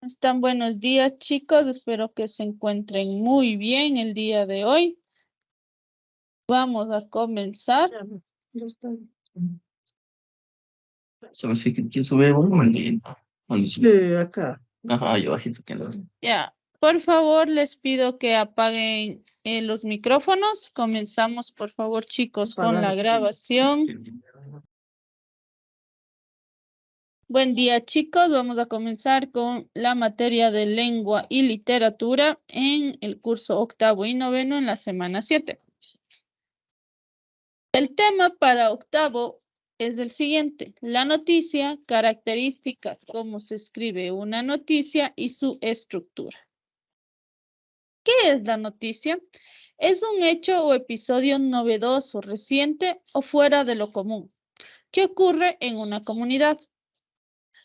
Están buenos días, chicos. Espero que se encuentren muy bien el día de hoy. Vamos a comenzar. Solo sé que sube uno Sí, acá. Ajá, ahí abajito que no. Ya, por favor, les pido que apaguen los micrófonos. Comenzamos, por favor, chicos, con la grabación. Buen día, chicos. Vamos a comenzar con la materia de lengua y literatura en el curso 8º y 9º en la semana 7. El tema para 8º es el siguiente: la noticia, características, cómo se escribe una noticia y su estructura. ¿Qué es la noticia? Es un hecho o episodio novedoso, reciente o fuera de lo común, que ocurre en una comunidad.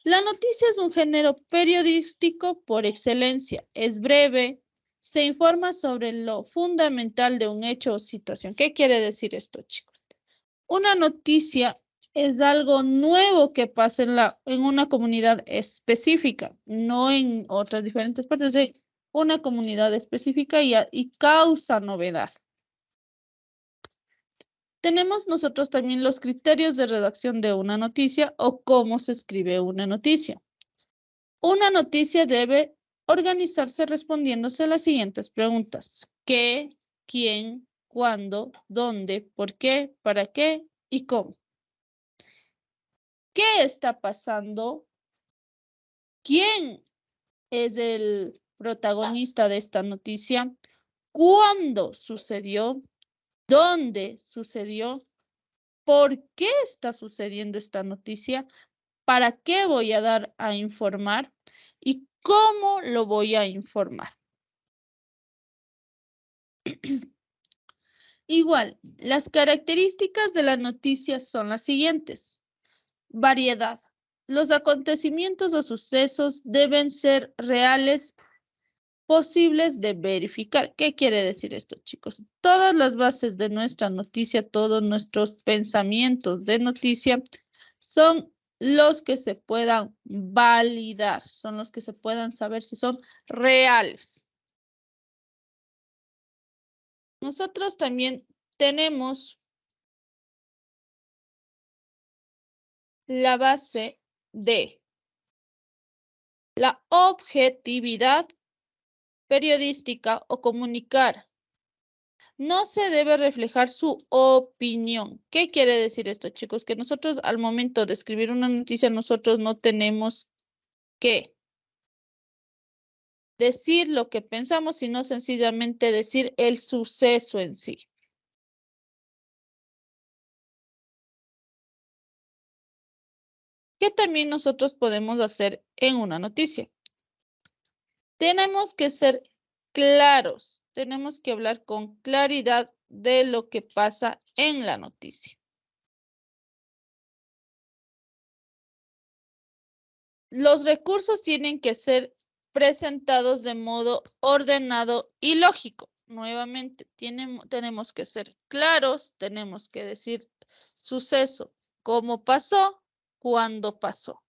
La noticia es un género periodístico por excelencia. Es breve, se informa sobre lo fundamental de un hecho o situación. ¿Qué quiere decir esto, chicos? Una noticia es algo nuevo que pasa en una comunidad específica, no en otras diferentes partes de una comunidad específica y causa novedad. Tenemos nosotros también los criterios de redacción de una noticia o cómo se escribe una noticia. Una noticia debe organizarse respondiéndose a las siguientes preguntas: ¿qué, quién, cuándo, dónde, por qué, para qué y cómo? ¿Qué está pasando? ¿Quién es el protagonista de esta noticia? ¿Cuándo sucedió? ¿Dónde sucedió? ¿Por qué está sucediendo esta noticia? ¿Para qué voy a dar a informar? ¿Y cómo lo voy a informar? Igual, las características de la noticia son las siguientes. Variedad. Los acontecimientos o sucesos deben ser reales, posibles de verificar. ¿Qué quiere decir esto, chicos? Todas las bases de nuestra noticia, todos nuestros pensamientos de noticia son los que se puedan validar, son los que se puedan saber si son reales. Nosotros también tenemos la base de la objetividad periodística o comunicar. No se debe reflejar su opinión. ¿Qué quiere decir esto, chicos? Que nosotros al momento de escribir una noticia, nosotros no tenemos que decir lo que pensamos, sino sencillamente decir el suceso en sí. ¿Qué también nosotros podemos hacer en una noticia? Tenemos que ser claros, tenemos que hablar con claridad de lo que pasa en la noticia. Los recursos tienen que ser presentados de modo ordenado y lógico. Nuevamente, tenemos que ser claros, tenemos que decir suceso, cómo pasó, cuándo pasó,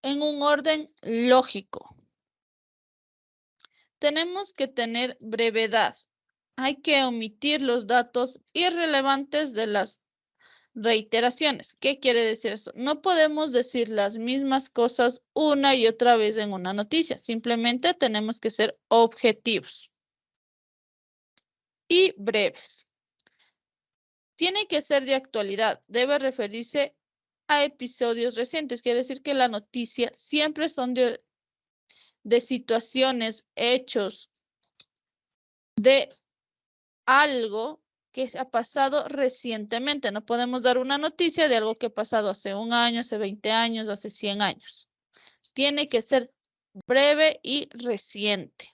en un orden lógico. Tenemos que tener brevedad. Hay que omitir los datos irrelevantes de las reiteraciones. ¿Qué quiere decir eso? No podemos decir las mismas cosas una y otra vez en una noticia. Simplemente tenemos que ser objetivos y breves. Tiene que ser de actualidad. Debe referirse a episodios recientes. Quiere decir que la noticia siempre son de situaciones, hechos, de algo que se ha pasado recientemente. No podemos dar una noticia de algo que ha pasado hace un año, hace 20 años, hace 100 años. Tiene que ser breve y reciente.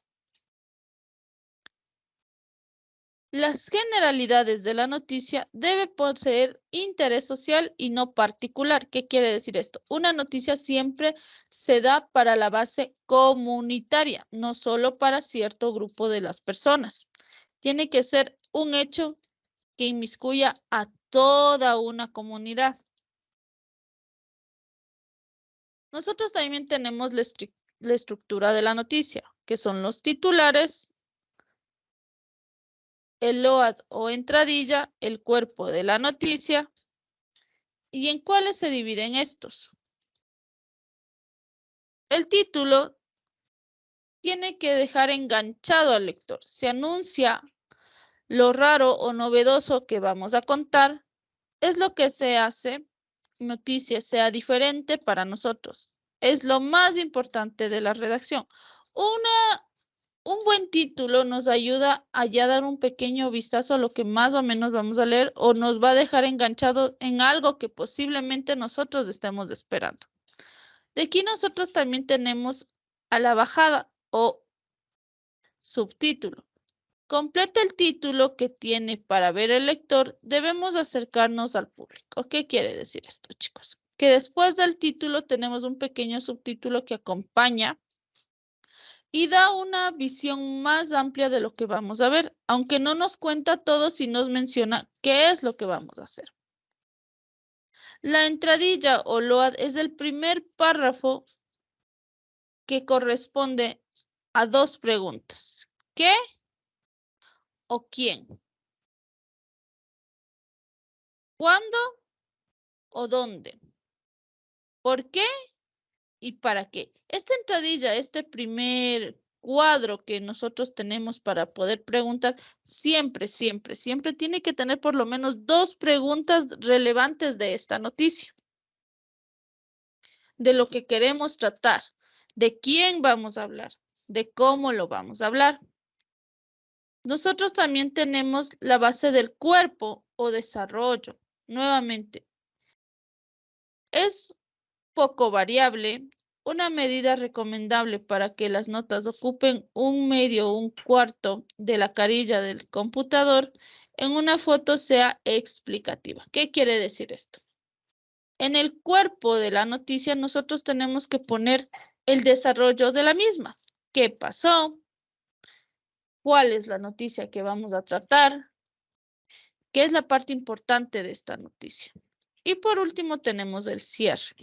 Las generalidades de la noticia deben poseer interés social y no particular. ¿Qué quiere decir esto? Una noticia siempre se da para la base comunitaria, no solo para cierto grupo de las personas. Tiene que ser un hecho que inmiscuya a toda una comunidad. Nosotros también tenemos la estructura de la noticia, que son los titulares, el load o entradilla, el cuerpo de la noticia, y en cuáles se dividen estos. El título tiene que dejar enganchado al lector. Se anuncia lo raro o novedoso que vamos a contar. Es lo que se hace noticia sea diferente para nosotros. Es lo más importante de la redacción. Un buen título nos ayuda a ya dar un pequeño vistazo a lo que más o menos vamos a leer o nos va a dejar enganchado en algo que posiblemente nosotros estemos esperando. De aquí nosotros también tenemos a la bajada o subtítulo. Completa el título que tiene para ver el lector, debemos acercarnos al público. ¿Qué quiere decir esto, chicos? Que después del título tenemos un pequeño subtítulo que acompaña y da una visión más amplia de lo que vamos a ver, aunque no nos cuenta todo si nos menciona qué es lo que vamos a hacer. La entradilla o load es el primer párrafo que corresponde a dos preguntas. ¿Qué o quién? ¿Cuándo o dónde? ¿Por qué y para qué? Esta entradilla, este primer cuadro que nosotros tenemos para poder preguntar, siempre tiene que tener por lo menos dos preguntas relevantes de esta noticia, de lo que queremos tratar, de quién vamos a hablar, de cómo lo vamos a hablar. Nosotros también tenemos la base del cuerpo o desarrollo. Nuevamente, es poco variable, una medida recomendable para que las notas ocupen un medio o un cuarto de la carilla del computador en una foto sea explicativa. ¿Qué quiere decir esto? En el cuerpo de la noticia nosotros tenemos que poner el desarrollo de la misma. ¿Qué pasó? ¿Cuál es la noticia que vamos a tratar? ¿Qué es la parte importante de esta noticia? Y por último tenemos el cierre.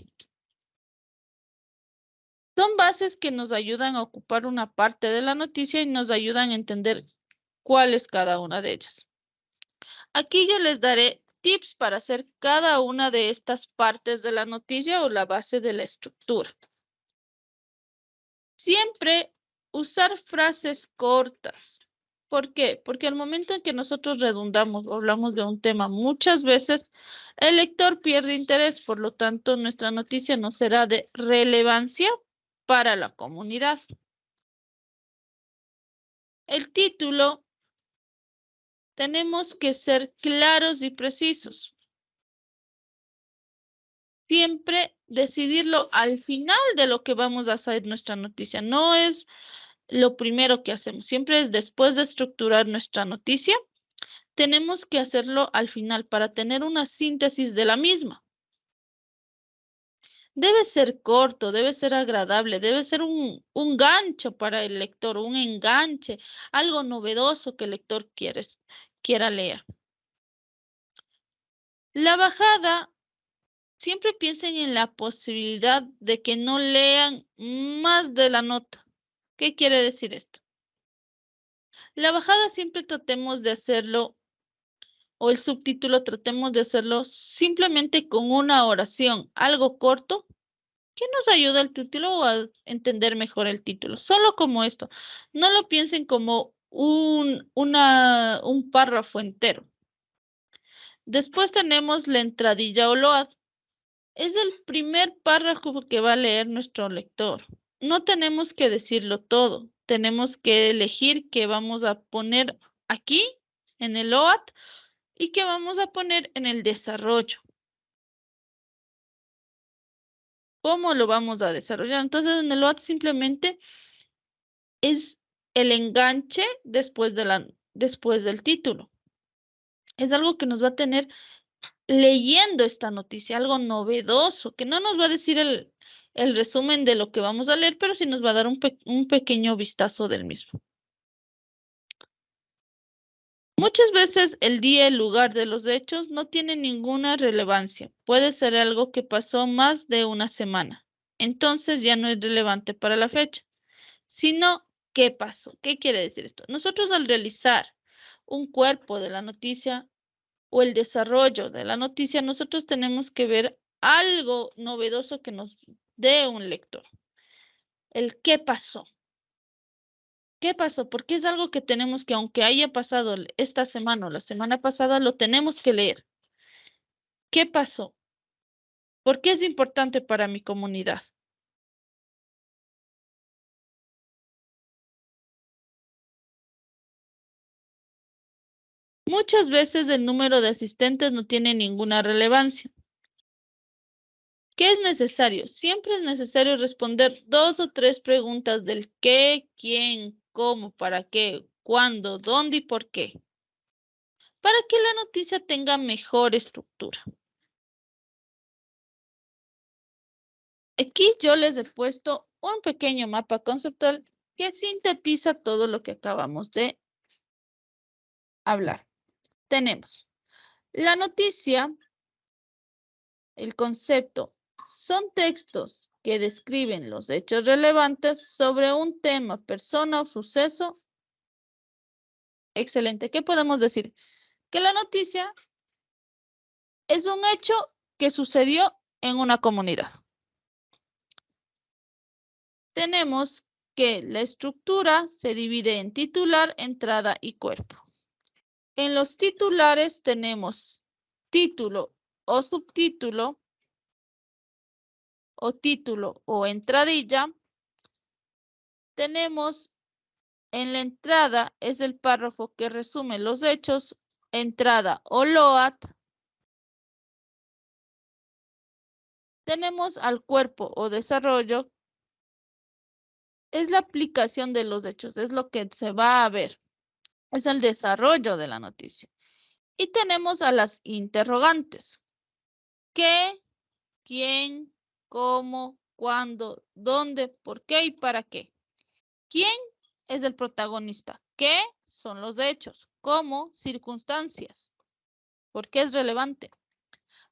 Son bases que nos ayudan a ocupar una parte de la noticia y nos ayudan a entender cuál es cada una de ellas. Aquí yo les daré tips para hacer cada una de estas partes de la noticia o la base de la estructura. Siempre usar frases cortas. ¿Por qué? Porque al momento en que nosotros redundamos o hablamos de un tema, muchas veces el lector pierde interés, por lo tanto nuestra noticia no será de relevancia para la comunidad. El título, tenemos que ser claros y precisos. Siempre decidirlo al final de lo que vamos a hacer nuestra noticia. No es lo primero que hacemos. Siempre es después de estructurar nuestra noticia. Tenemos que hacerlo al final para tener una síntesis de la misma. Debe ser corto, debe ser agradable, debe ser un gancho para el lector, un enganche, algo novedoso que el lector quiera leer. La bajada, siempre piensen en la posibilidad de que no lean más de la nota. ¿Qué quiere decir esto? La bajada siempre tratemos de hacerlo, o el subtítulo tratemos de hacerlo simplemente con una oración, algo corto, que nos ayuda el título o a entender mejor el título. Solo como esto. No lo piensen como un párrafo entero. Después tenemos la entradilla o load. Es el primer párrafo que va a leer nuestro lector. No tenemos que decirlo todo. Tenemos que elegir qué vamos a poner aquí en el load y qué vamos a poner en el desarrollo. ¿Cómo lo vamos a desarrollar? Entonces, en el load simplemente es el enganche después del título. Es algo que nos va a tener leyendo esta noticia, algo novedoso, que no nos va a decir el resumen de lo que vamos a leer, pero sí nos va a dar un pequeño vistazo del mismo. Muchas veces el día y el lugar de los hechos no tiene ninguna relevancia. Puede ser algo que pasó más de una semana. entonces ya no es relevante para la fecha, sino ¿qué pasó? ¿Qué quiere decir esto? Nosotros al realizar un cuerpo de la noticia o el desarrollo de la noticia, nosotros tenemos que ver algo novedoso que nos dé un lector. El qué pasó. ¿Qué pasó? Porque es algo que tenemos que, aunque haya pasado esta semana o la semana pasada, lo tenemos que leer. ¿Qué pasó? ¿Por qué es importante para mi comunidad? Muchas veces el número de asistentes no tiene ninguna relevancia. ¿Qué es necesario? Siempre es necesario responder 2 o 3 preguntas del qué, quién, cómo, para qué, cuándo, dónde y por qué, para que la noticia tenga mejor estructura. Aquí yo les he puesto un pequeño mapa conceptual que sintetiza todo lo que acabamos de hablar. Tenemos la noticia, el concepto, son textos que describen los hechos relevantes sobre un tema, persona o suceso. Excelente. ¿Qué podemos decir? Que la noticia es un hecho que sucedió en una comunidad. Tenemos que la estructura se divide en titular, entrada y cuerpo. En los titulares tenemos título o subtítulo, o título o entradilla. Tenemos en la entrada es el párrafo que resume los hechos, entrada o load. Tenemos al cuerpo o desarrollo, es la aplicación de los hechos, es lo que se va a ver, es el desarrollo de la noticia. Y tenemos a las interrogantes, ¿qué, quién, cómo, cuándo, dónde, por qué y para qué? ¿Quién es el protagonista? ¿Qué son los hechos? ¿Cómo? Circunstancias. ¿Por qué es relevante?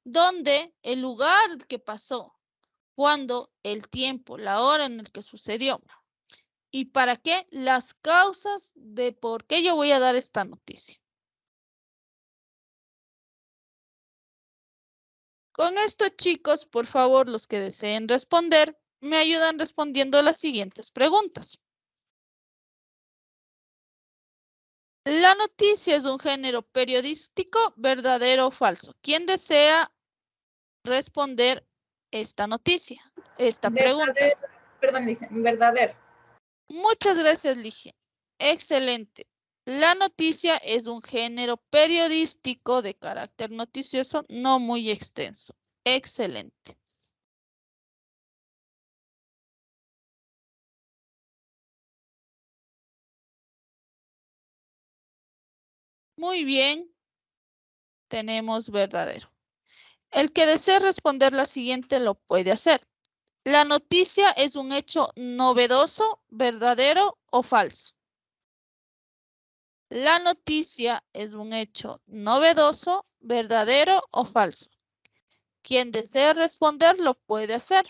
¿Dónde? El lugar que pasó. ¿Cuándo? El tiempo, la hora en el que sucedió. ¿Y para qué? Las causas de por qué yo voy a dar esta noticia. Con esto, chicos, por favor, los que deseen responder, me ayudan respondiendo las siguientes preguntas. La noticia es un género periodístico, ¿verdadero o falso? ¿Quién desea responder esta noticia, esta pregunta? Perdón, dicen, verdadero. Muchas gracias, Ligia. Excelente. La noticia es un género periodístico de carácter noticioso, no muy extenso. Excelente. Muy bien. Tenemos verdadero. El que desee responder la siguiente lo puede hacer. ¿La noticia es un hecho novedoso, verdadero o falso? La noticia es un hecho novedoso, verdadero o falso. Quien desee responder lo puede hacer.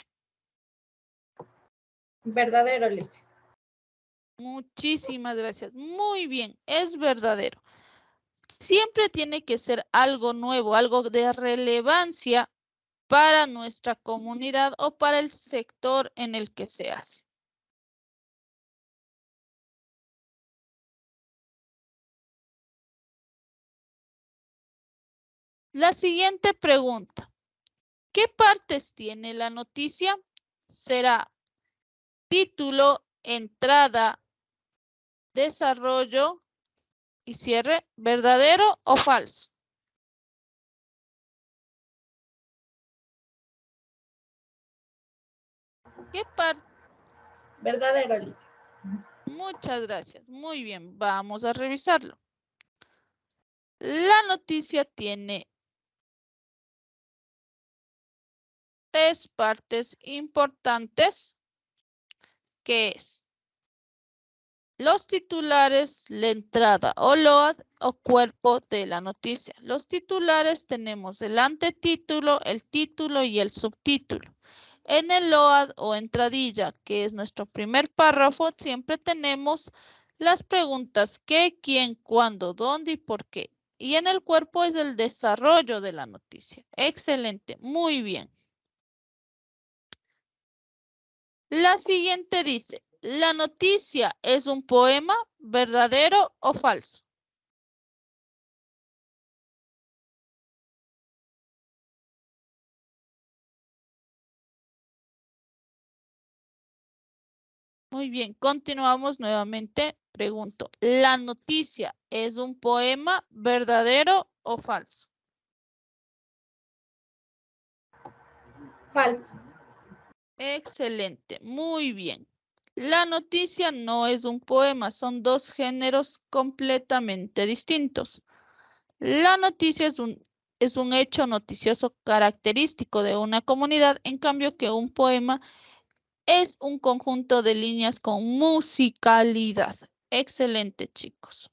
Verdadero, Alicia. Muchísimas gracias. Muy bien, es verdadero. Siempre tiene que ser algo nuevo, algo de relevancia para nuestra comunidad o para el sector en el que se hace. La siguiente pregunta. ¿Qué partes tiene la noticia? Será título, entrada, desarrollo y cierre. ¿Verdadero o falso? ¿Qué parte? Verdadero, Alicia. Muchas gracias. Muy bien, vamos a revisarlo. La noticia tiene 3 partes importantes, que es los titulares, la entrada o load o cuerpo de la noticia. Los titulares tenemos el antetítulo, el título y el subtítulo. En el load o entradilla, que es nuestro primer párrafo, siempre tenemos las preguntas qué, quién, cuándo, dónde y por qué. Y en el cuerpo es el desarrollo de la noticia. Excelente, muy bien. La siguiente dice, ¿la noticia es un poema verdadero o falso? Muy bien, continuamos nuevamente. Pregunto, ¿la noticia es un poema verdadero o falso? Falso. Excelente, muy bien. La noticia no es un poema, son dos géneros completamente distintos. La noticia es un hecho noticioso característico de una comunidad, en cambio que un poema es un conjunto de líneas con musicalidad. Excelente, chicos.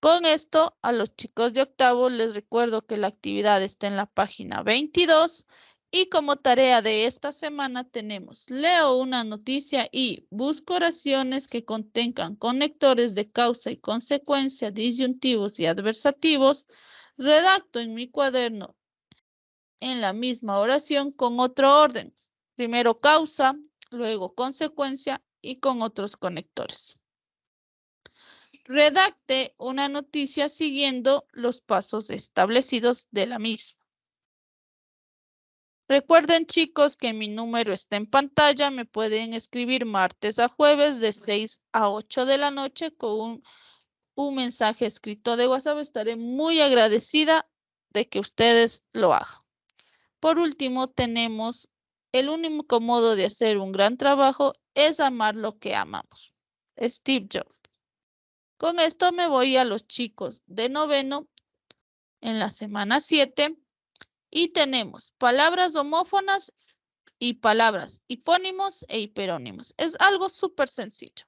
Con esto, a los chicos de octavo les recuerdo que la actividad está en la página 22 y como tarea de esta semana tenemos leo una noticia y busco oraciones que contengan conectores de causa y consecuencia, disyuntivos y adversativos. Redacto en mi cuaderno en la misma oración con otro orden. Primero causa, luego consecuencia y con otros conectores. Redacte una noticia siguiendo los pasos establecidos de la misma. Recuerden, chicos, que mi número está en pantalla. Me pueden escribir martes a jueves de 6 a 8 de la noche con un mensaje escrito de WhatsApp. Estaré muy agradecida de que ustedes lo hagan. Por último, tenemos el único modo de hacer un gran trabajo es amar lo que amamos. Steve Jobs. Con esto me voy a los chicos de noveno en la semana 7 y tenemos palabras homófonas y palabras hipónimos e hiperónimos. Es algo súper sencillo.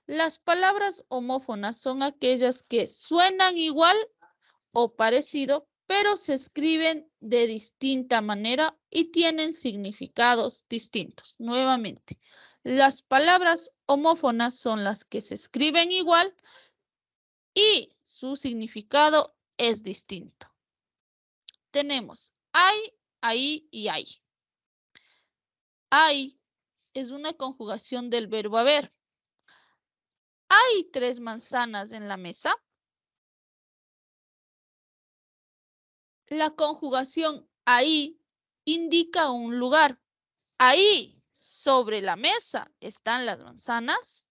Las palabras homófonas son aquellas que suenan igual o parecido, pero se escriben de distinta manera y tienen significados distintos. Nuevamente, las palabras homófonas son las que se escriben igual y su significado es distinto. Tenemos hay, ahí y hay. Hay es una conjugación del verbo haber. ¿Hay 3 manzanas en la mesa? La conjugación ahí indica un lugar. Ahí, sobre la mesa, están las manzanas.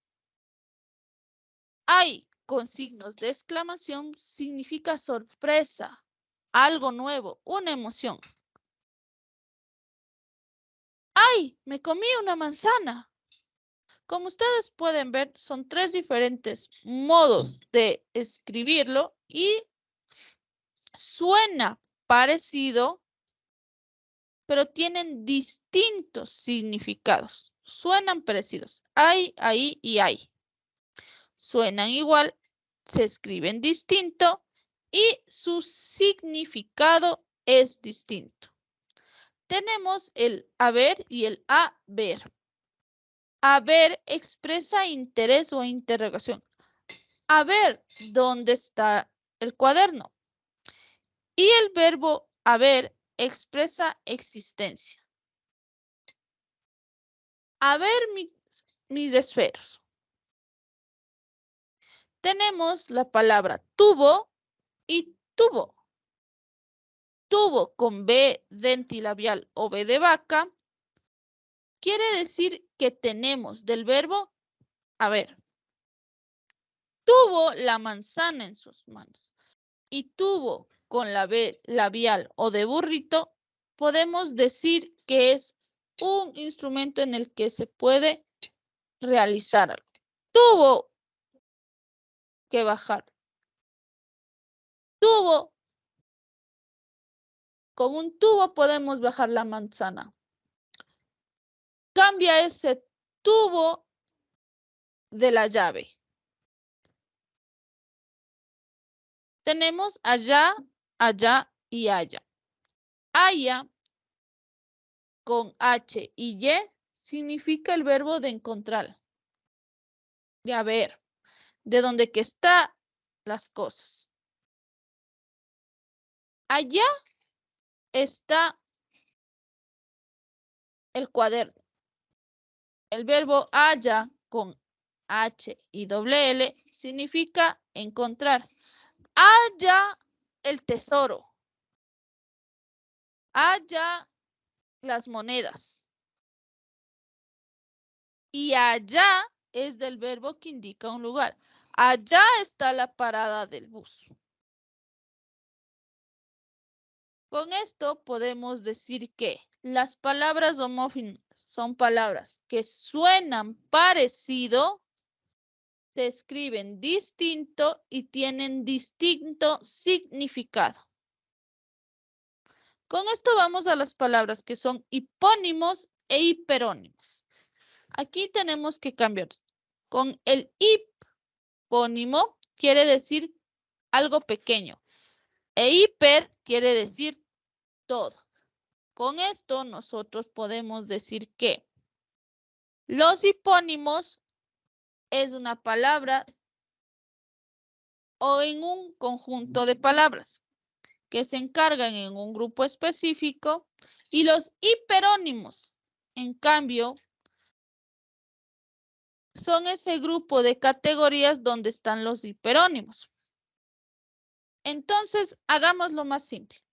Hay con signos de exclamación significa sorpresa, algo nuevo, una emoción. ¡Ay! Me comí una manzana. Como ustedes pueden ver, son 3 diferentes modos de escribirlo y suena parecido, pero tienen distintos significados. Suenan parecidos. Hay, ahí y hay. Suenan igual, se escriben distinto y su significado es distinto. Tenemos el haber y el haber. Haber expresa interés o interrogación. A ver, ¿dónde está el cuaderno? Y el verbo haber expresa existencia. A ver mis esferos. Tenemos la palabra tubo y tubo. Tubo con B dentilabial o B de vaca quiere decir que tenemos del verbo haber. Tuvo la manzana en sus manos y tuvo con la B labial o de burrito, podemos decir que es un instrumento en el que se puede realizar algo. Tuvo que bajar. Tuvo, con un tubo podemos bajar la manzana. Cambia ese tubo de la llave. Tenemos allá, allá y allá. Allá con H y Y significa el verbo de encontrar, de haber, de donde que están las cosas. Allá está el cuaderno. El verbo halla con H y doble L significa encontrar. Halla el tesoro. Halla las monedas. Y allá es del verbo que indica un lugar. Allá está la parada del bus. Con esto podemos decir que las palabras homófinas son palabras que suenan parecido, se escriben distinto y tienen distinto significado. Con esto vamos a las palabras que son hipónimos e hiperónimos. Aquí tenemos que cambiar. Con el hipónimo quiere decir algo pequeño e hiper quiere decir todo. Con esto nosotros podemos decir que los hipónimos es una palabra o en un conjunto de palabras que se encargan en un grupo específico y los hiperónimos, en cambio, son ese grupo de categorías donde están los hiperónimos. Entonces, hagámoslo más simple.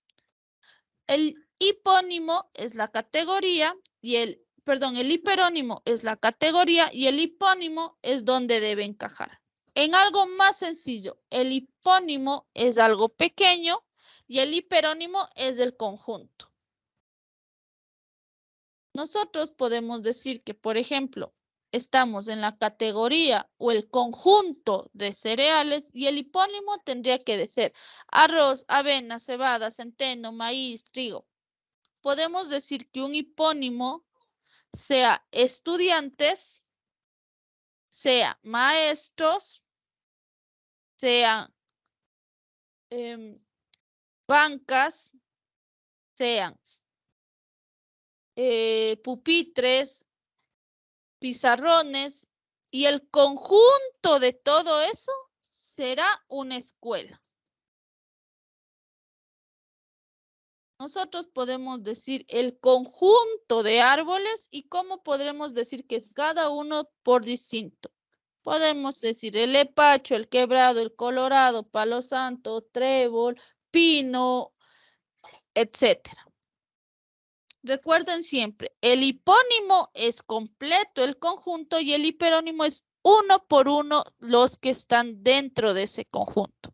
El hipónimo es la categoría y el hiperónimo es la categoría y el hipónimo es donde debe encajar. En algo más sencillo, el hipónimo es algo pequeño y el hiperónimo es del conjunto. Nosotros podemos decir que, por ejemplo, estamos en la categoría o el conjunto de cereales y el hipónimo tendría que ser arroz, avena, cebada, centeno, maíz, trigo. Podemos decir que un hipónimo sea estudiantes, sea maestros, sean bancas, sean pupitres, pizarrones, y el conjunto de todo eso será una escuela. Nosotros podemos decir el conjunto de árboles y cómo podremos decir que es cada uno por distinto. Podemos decir el epacho, el quebrado, el colorado, palo santo, trébol, pino, etcétera. Recuerden siempre, el hipónimo es completo el conjunto y el hiperónimo es uno por uno los que están dentro de ese conjunto.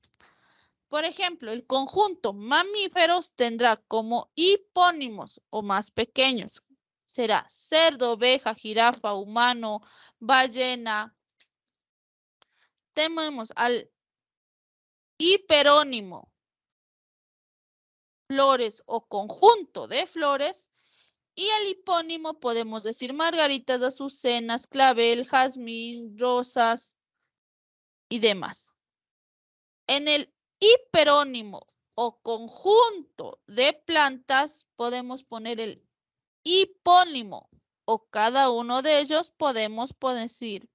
Por ejemplo, el conjunto mamíferos tendrá como hipónimos o más pequeños. Será cerdo, oveja, jirafa, humano, ballena. Tenemos al hiperónimo, flores o conjunto de flores. Y el hipónimo podemos decir margaritas, azucenas, clavel, jazmín, rosas y demás. En el hiperónimo o conjunto de plantas podemos poner el hipónimo o cada uno de ellos podemos decir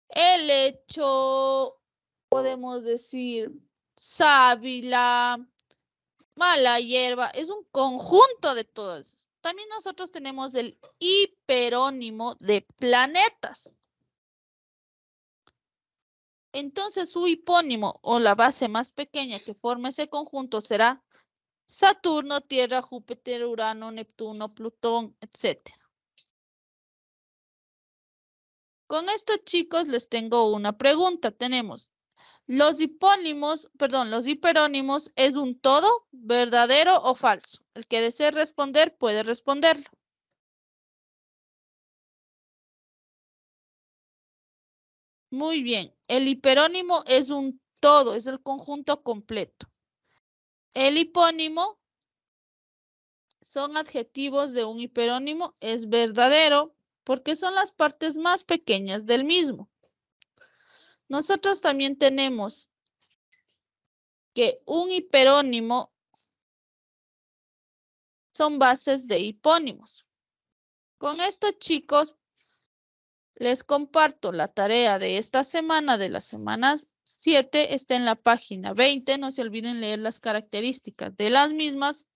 helecho, podemos decir sábila, mala hierba, es un conjunto de todos. También nosotros tenemos el hiperónimo de planetas. Entonces su hipónimo o la base más pequeña que forma ese conjunto será Saturno, Tierra, Júpiter, Urano, Neptuno, Plutón, etc. Con esto, chicos, les tengo una pregunta. Tenemos los hiperónimos es un todo, verdadero o falso. El que desee responder puede responderlo. Muy bien, el hiperónimo es un todo, es el conjunto completo. El hipónimo son adjetivos de un hiperónimo, es verdadero porque son las partes más pequeñas del mismo. Nosotros también tenemos que un hiperónimo son bases de hipónimos. Con esto, chicos, les comparto la tarea de esta semana, de la semana 7, está en la página 20. No se olviden leer las características de las mismas.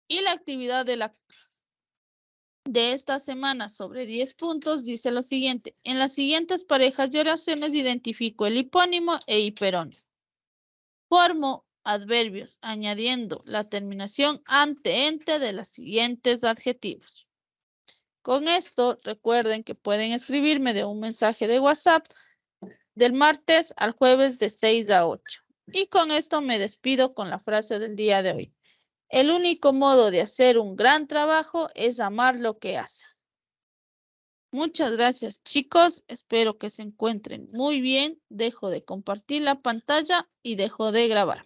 Y la actividad de esta semana sobre 10 puntos dice lo siguiente. En las siguientes parejas de oraciones identifico el hipónimo e hiperónimo. Formo adverbios añadiendo la terminación ante-ente de los siguientes adjetivos. Con esto, recuerden que pueden escribirme de un mensaje de WhatsApp del martes al jueves de 6 a 8. Y con esto me despido con la frase del día de hoy. El único modo de hacer un gran trabajo es amar lo que haces. Muchas gracias, chicos. Espero que se encuentren muy bien. Dejo de compartir la pantalla y dejo de grabar.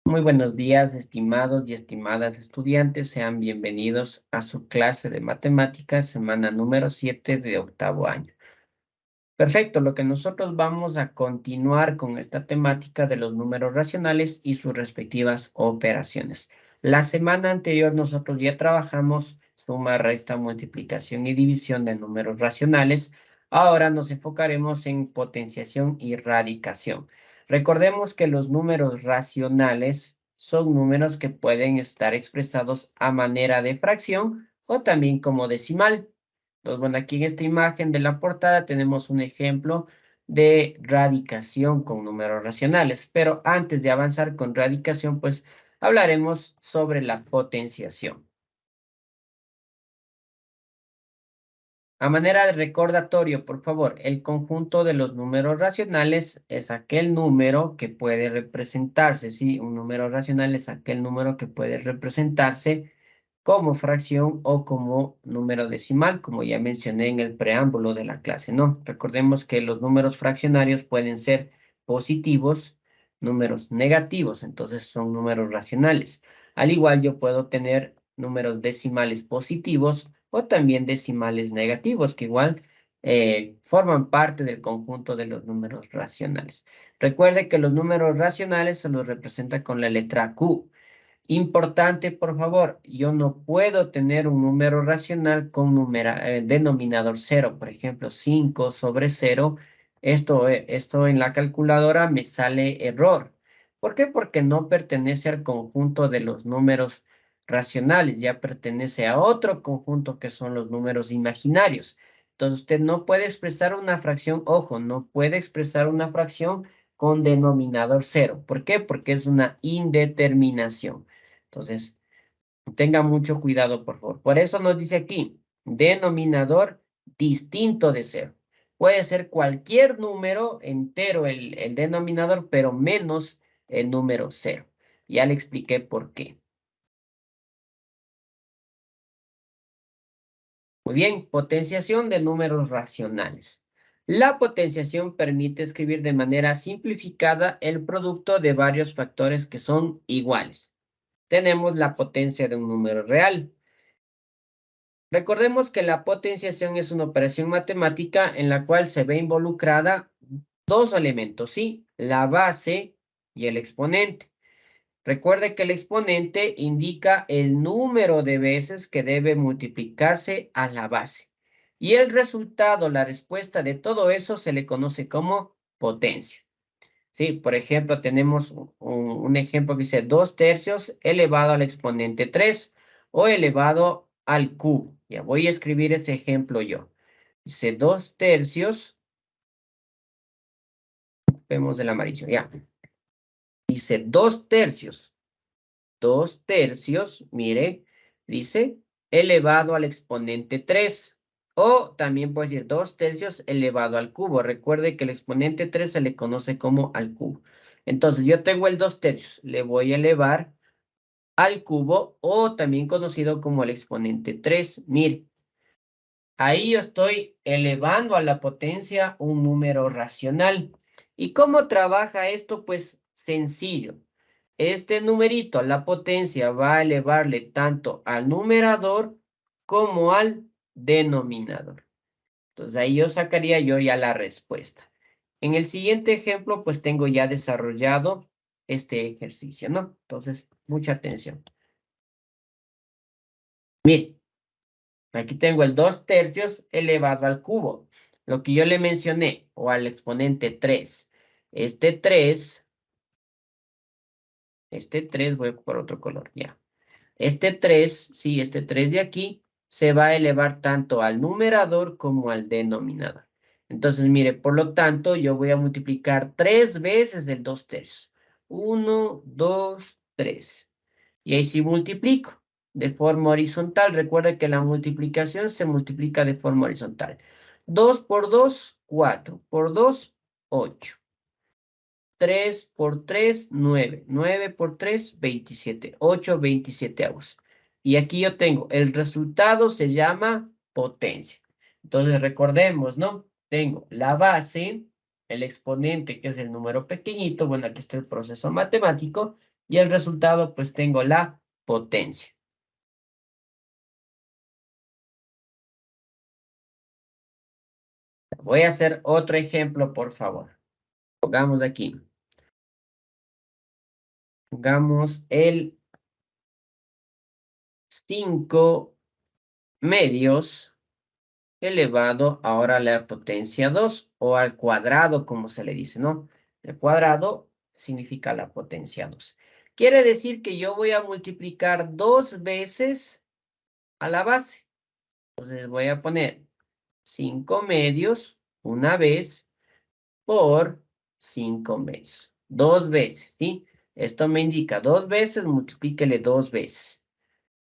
Muy buenos días, estimados y estimadas estudiantes. Sean bienvenidos a su clase de matemáticas, semana número 7 de octavo año. Perfecto, lo que nosotros vamos a continuar con esta temática de los números racionales y sus respectivas operaciones. La semana anterior nosotros ya trabajamos suma, resta, multiplicación y división de números racionales. Ahora nos enfocaremos en potenciación y radicación. Recordemos que los números racionales son números que pueden estar expresados a manera de fracción o también como decimal. Entonces, bueno, aquí en esta imagen de la portada tenemos un ejemplo de radicación con números racionales. Pero antes de avanzar con radicación, pues hablaremos sobre la potenciación. A manera de recordatorio, por favor, el conjunto de los números racionales es aquel número que puede representarse, ¿sí? Un número racional es aquel número que puede representarse como fracción o como número decimal, como ya mencioné en el preámbulo de la clase, ¿no? Recordemos que los números fraccionarios pueden ser positivos, números negativos, entonces son números racionales. Al igual yo puedo tener números decimales positivos o también decimales negativos, que igual forman parte del conjunto de los números racionales. Recuerde que los números racionales se los representa con la letra Q. Importante, por favor, yo no puedo tener un número racional con denominador 0, por ejemplo, 5 sobre 0. Esto en la calculadora me sale error. ¿Por qué? Porque no pertenece al conjunto de los números racionales, ya pertenece a otro conjunto que son los números imaginarios. Entonces usted no puede expresar una fracción, ojo, no puede expresar una fracción con denominador 0. ¿Por qué? Porque es una indeterminación. Entonces, tenga mucho cuidado, por favor. Por eso nos dice aquí, denominador distinto de 0. Puede ser cualquier número entero el denominador, pero menos el número 0. Ya le expliqué por qué. Muy bien, potenciación de números racionales. La potenciación permite escribir de manera simplificada el producto de varios factores que son iguales. Tenemos la potencia de un número real. Recordemos que la potenciación es una operación matemática en la cual se ve involucrada dos elementos, ¿sí? La base y el exponente. Recuerde que el exponente indica el número de veces que debe multiplicarse a la base. Y el resultado, la respuesta de todo eso se le conoce como potencia. Sí, por ejemplo, tenemos un ejemplo que dice 2/3 elevado al exponente 3 o elevado al cubo. Ya voy a escribir ese ejemplo yo. Dice 2/3, vemos el amarillo, ya. Dice 2/3. 2/3, mire, dice elevado al exponente 3. O también puede decir 2/3 elevado al cubo. Recuerde que el exponente 3 se le conoce como al cubo. Entonces yo tengo el 2/3, le voy a elevar al cubo o también conocido como el exponente 3. Mire, ahí yo estoy elevando a la potencia un número racional. ¿Y cómo trabaja esto? Pues sencillo. Este numerito, la potencia, va a elevarle tanto al numerador como al denominador. Entonces ahí yo sacaría yo ya la respuesta. En el siguiente ejemplo, pues tengo ya desarrollado este ejercicio, ¿no? Entonces, mucha atención. Miren, aquí tengo el 2/3 elevado al cubo. Lo que yo le mencioné, o al exponente 3. Este 3, voy por otro color, ya. Este 3, sí, este 3 de aquí, se va a elevar tanto al numerador como al denominador. Entonces, mire, por lo tanto, yo voy a multiplicar 3 veces el 2/3. 1, 2, 3. Y ahí sí multiplico de forma horizontal. Recuerda que la multiplicación se multiplica de forma horizontal. 2 por 2, 4. Por 2, 8. 3 por 3, 9. 9 por 3, 27. 8 27avos. Y aquí yo tengo, el resultado se llama potencia. Entonces recordemos, ¿no? Tengo la base, el exponente, que es el número pequeñito. Bueno, aquí está el proceso matemático. Y el resultado, pues tengo la potencia. Voy a hacer otro ejemplo, por favor. Pongamos aquí. Pongamos el 5 medios elevado ahora a la potencia 2 o al cuadrado, como se le dice, ¿no? El cuadrado significa la potencia 2. Quiere decir que yo voy a multiplicar 2 veces a la base. Entonces voy a poner 5 medios una vez por 5 medios. 2 veces, ¿sí? Esto me indica 2 veces, multiplíquele 2 veces.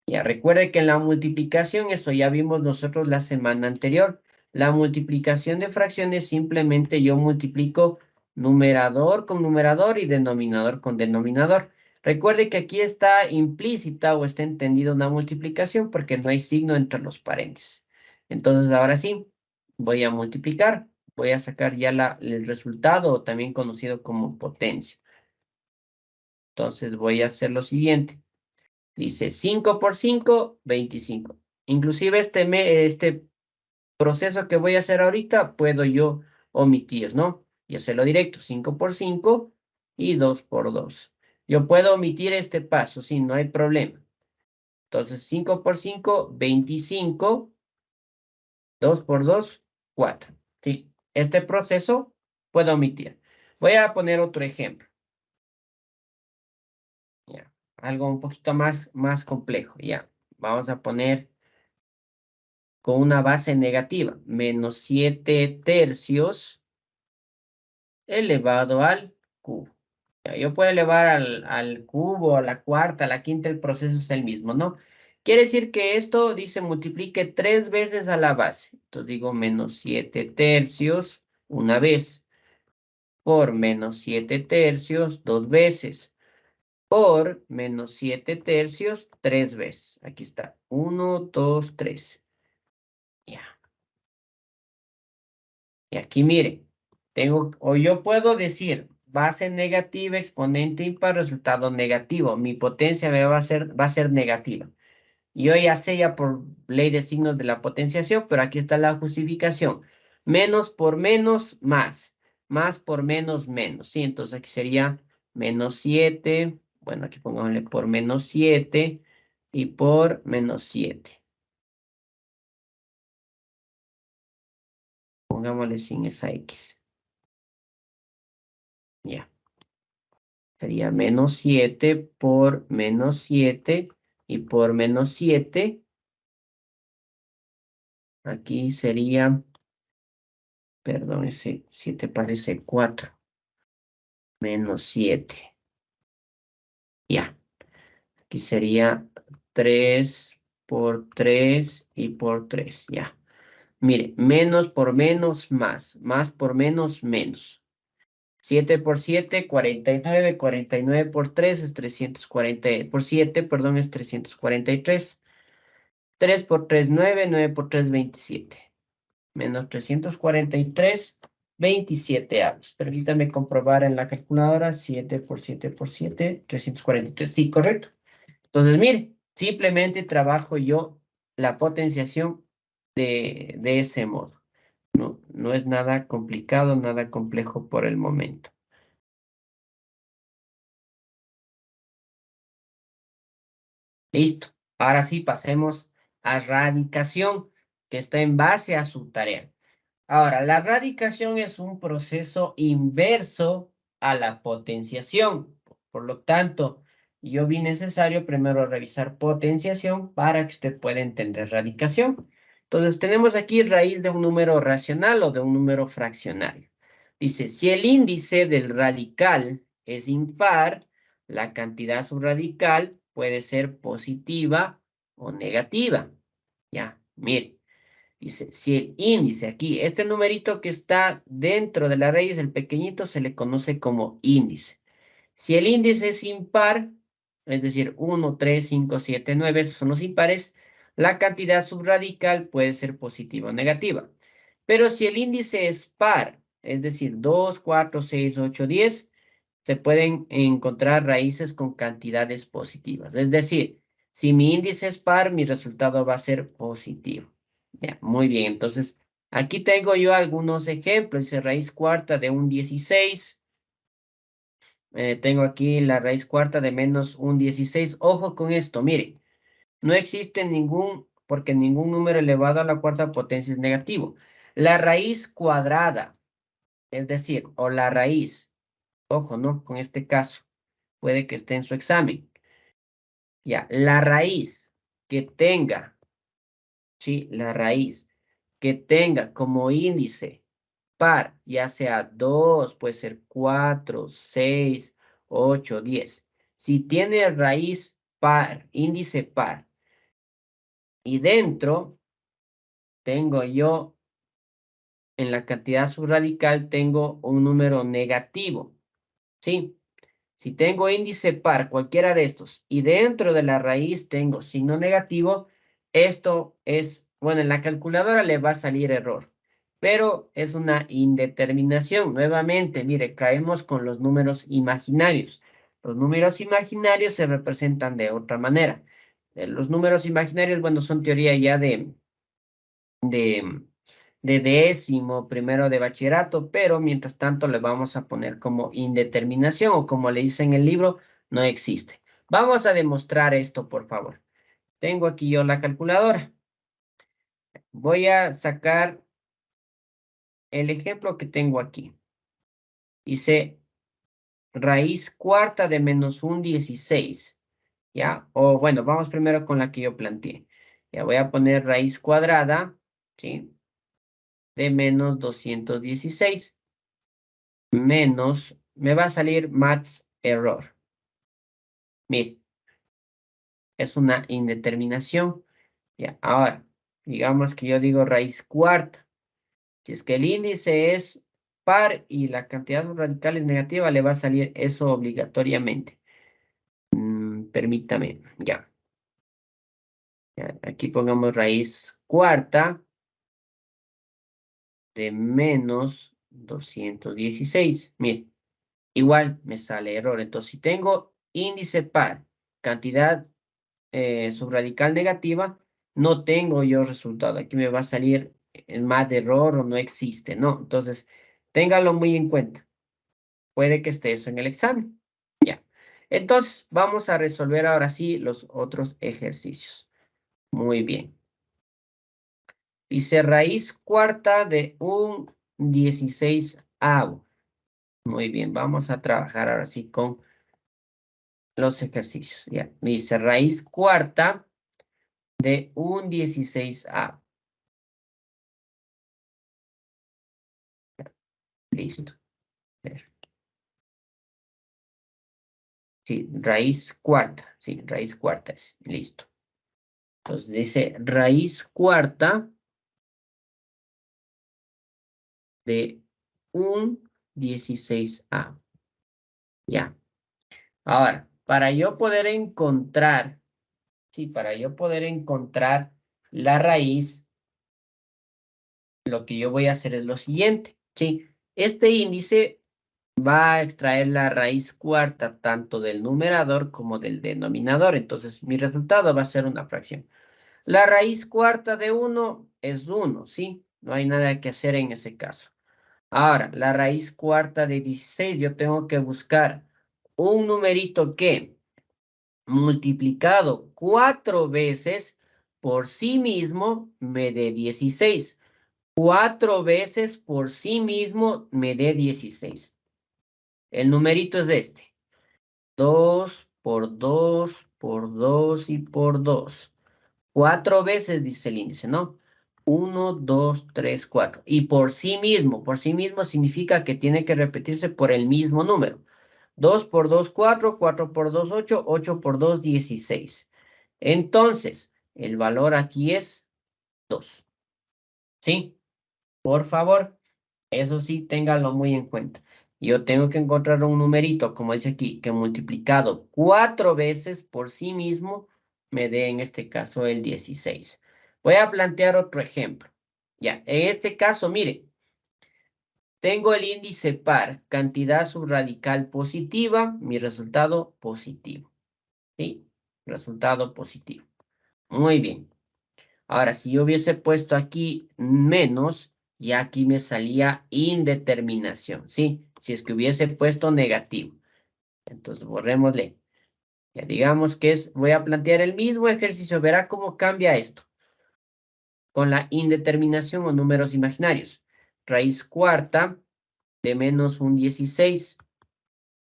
Ya recuerde que en la multiplicación, eso ya vimos nosotros la semana anterior. La multiplicación de fracciones simplemente yo multiplico numerador con numerador y denominador con denominador. Recuerde que aquí está implícita o está entendida una multiplicación porque no hay signo entre los paréntesis. Entonces ahora sí, voy a multiplicar. Voy a sacar ya el resultado, también conocido como potencia. Entonces voy a hacer lo siguiente. Dice 5 por 5, 25. Inclusive este proceso que voy a hacer ahorita, puedo yo omitir, ¿no? Y hacerlo directo, 5 por 5 y 2 por 2. Yo puedo omitir este paso, sí, no hay problema. Entonces, 5 por 5, 25. 2 por 2, 4. Sí, este proceso puedo omitir. Voy a poner otro ejemplo. Ya, algo un poquito más complejo. Ya, vamos a poner con una base negativa, menos 7/3 elevado al cubo. Ya, yo puedo elevar al cubo, a la cuarta, a la quinta, el proceso es el mismo, ¿no? Quiere decir que esto dice multiplique 3 veces a la base. Entonces digo menos 7/3 una vez, por menos 7/3 2 veces, por menos 7/3 3 veces. Aquí está, 1, 2, 3. Ya. Y aquí mire, o yo puedo decir base negativa, exponente impar, resultado negativo. Mi potencia va a ser negativa. Yo ya sé ya por ley de signos de la potenciación, pero aquí está la justificación. Menos por menos, más. Más por menos, menos. Sí, entonces aquí sería menos 7. Bueno, aquí pongámosle por menos 7 y por menos 7. Pongámosle sin esa X. Ya. Sería menos 7 por menos 7 y por menos 7. Aquí sería, perdón, ese 7 parece 4. Menos 7. Ya. Aquí sería 3 por 3 y por 3. Ya. Mire, menos por menos, más. Más por menos, menos. 7 por 7, 49. 49 por 3 es 340. Por 7, perdón, es 343. 3 por 3, 9. 9 por 3, 27. Menos 343, 27avos. Permítame comprobar en la calculadora. 7 por 7 por 7, 343. Sí, correcto. Entonces, mire, simplemente trabajo yo la potenciación de ese modo. No es nada complicado, nada complejo por el momento. Listo. Ahora sí, pasemos a radicación, que está en base a su tarea. Ahora, la radicación es un proceso inverso a la potenciación. Por lo tanto, yo vi necesario primero revisar potenciación para que usted pueda entender radicación. Entonces, tenemos aquí raíz de un número racional o de un número fraccionario. Dice, si el índice del radical es impar, la cantidad subradical puede ser positiva o negativa. Ya, mire. Dice, si el índice aquí, este numerito que está dentro de la raíz, el pequeñito, se le conoce como índice. Si el índice es impar, es decir, 1, 3, 5, 7, 9, esos son los impares, la cantidad subradical puede ser positiva o negativa. Pero si el índice es par, es decir, 2, 4, 6, 8, 10, se pueden encontrar raíces con cantidades positivas. Es decir, si mi índice es par, mi resultado va a ser positivo. Ya, muy bien, entonces aquí tengo yo algunos ejemplos. Dice raíz cuarta de un 16. Tengo aquí la raíz cuarta de menos un 16. Ojo con esto, mire. No existe porque ningún número elevado a la cuarta potencia es negativo. La raíz cuadrada, es decir, o la raíz, ojo, ¿no? Con este caso, puede que esté en su examen. Ya, la raíz que tenga, ¿sí? La raíz que tenga como índice par, ya sea 2, puede ser 4, 6, 8, 10. Si tiene raíz par, índice par, y dentro tengo yo, en la cantidad subradical, tengo un número negativo, ¿sí? Si tengo índice par, cualquiera de estos, y dentro de la raíz tengo signo negativo, esto es, bueno, en la calculadora le va a salir error, pero es una indeterminación. Nuevamente, mire, caemos con los números imaginarios. Los números imaginarios se representan de otra manera. Los números imaginarios, bueno, son teoría ya de de décimo, primero de bachillerato, pero mientras tanto le vamos a poner como indeterminación o como le dice en el libro, no existe. Vamos a demostrar esto, por favor. Tengo aquí yo la calculadora. Voy a sacar el ejemplo que tengo aquí. Dice raíz cuarta de menos un 16. ¿Ya? O bueno, vamos primero con la que yo planteé. Ya voy a poner raíz cuadrada, ¿sí? De menos 216. Menos, me va a salir math error. Mire, es una indeterminación. Ya, ahora, digamos que yo digo raíz cuarta. Si es que el índice es par y la cantidad radical es negativa, le va a salir eso obligatoriamente. Permítame, ya. Aquí pongamos raíz cuarta de menos 216. Mire, igual me sale error. Entonces, si tengo índice par, cantidad subradical negativa, no tengo yo resultado. Aquí me va a salir el más de error o no existe, ¿no? Entonces, téngalo muy en cuenta. Puede que esté eso en el examen. Ya. Entonces, vamos a resolver ahora sí los otros ejercicios. Muy bien. Dice raíz cuarta de un 16avo. Muy bien, vamos a trabajar ahora sí con los ejercicios. Ya, dice raíz cuarta de un 16avo. Listo. Sí, raíz cuarta. Sí, raíz cuarta es. Listo. Entonces dice raíz cuarta de un 16avo. Ya. Ahora, para yo poder encontrar, sí, para yo poder encontrar la raíz, lo que yo voy a hacer es lo siguiente. Sí, este índice va a extraer la raíz cuarta tanto del numerador como del denominador. Entonces, mi resultado va a ser una fracción. La raíz cuarta de 1 es 1, ¿sí? No hay nada que hacer en ese caso. Ahora, la raíz cuarta de 16, yo tengo que buscar un numerito que multiplicado 4 veces por sí mismo me dé 16. 4 veces por sí mismo me dé 16. El numerito es este. 2 por 2 por 2 y por 2. 4 veces dice el índice, ¿no? 1, 2, 3, 4. Y por sí mismo significa que tiene que repetirse por el mismo número. 2 por 2, 4, 4 por 2, 8, 8 por 2, 16. Entonces, el valor aquí es 2. ¿Sí? Por favor, eso sí, ténganlo muy en cuenta. Yo tengo que encontrar un numerito, como dice aquí, que multiplicado 4 veces por sí mismo me dé en este caso el 16. Voy a plantear otro ejemplo. Ya, en este caso, mire, tengo el índice par, cantidad subradical positiva, mi resultado positivo. ¿Sí? Resultado positivo. Muy bien. Ahora, si yo hubiese puesto aquí menos, ya aquí me salía indeterminación, ¿sí? Si es que hubiese puesto negativo. Entonces, borrémosle. Ya digamos que voy a plantear el mismo ejercicio. Verá cómo cambia esto. Con la indeterminación o números imaginarios. Raíz cuarta de menos un 16.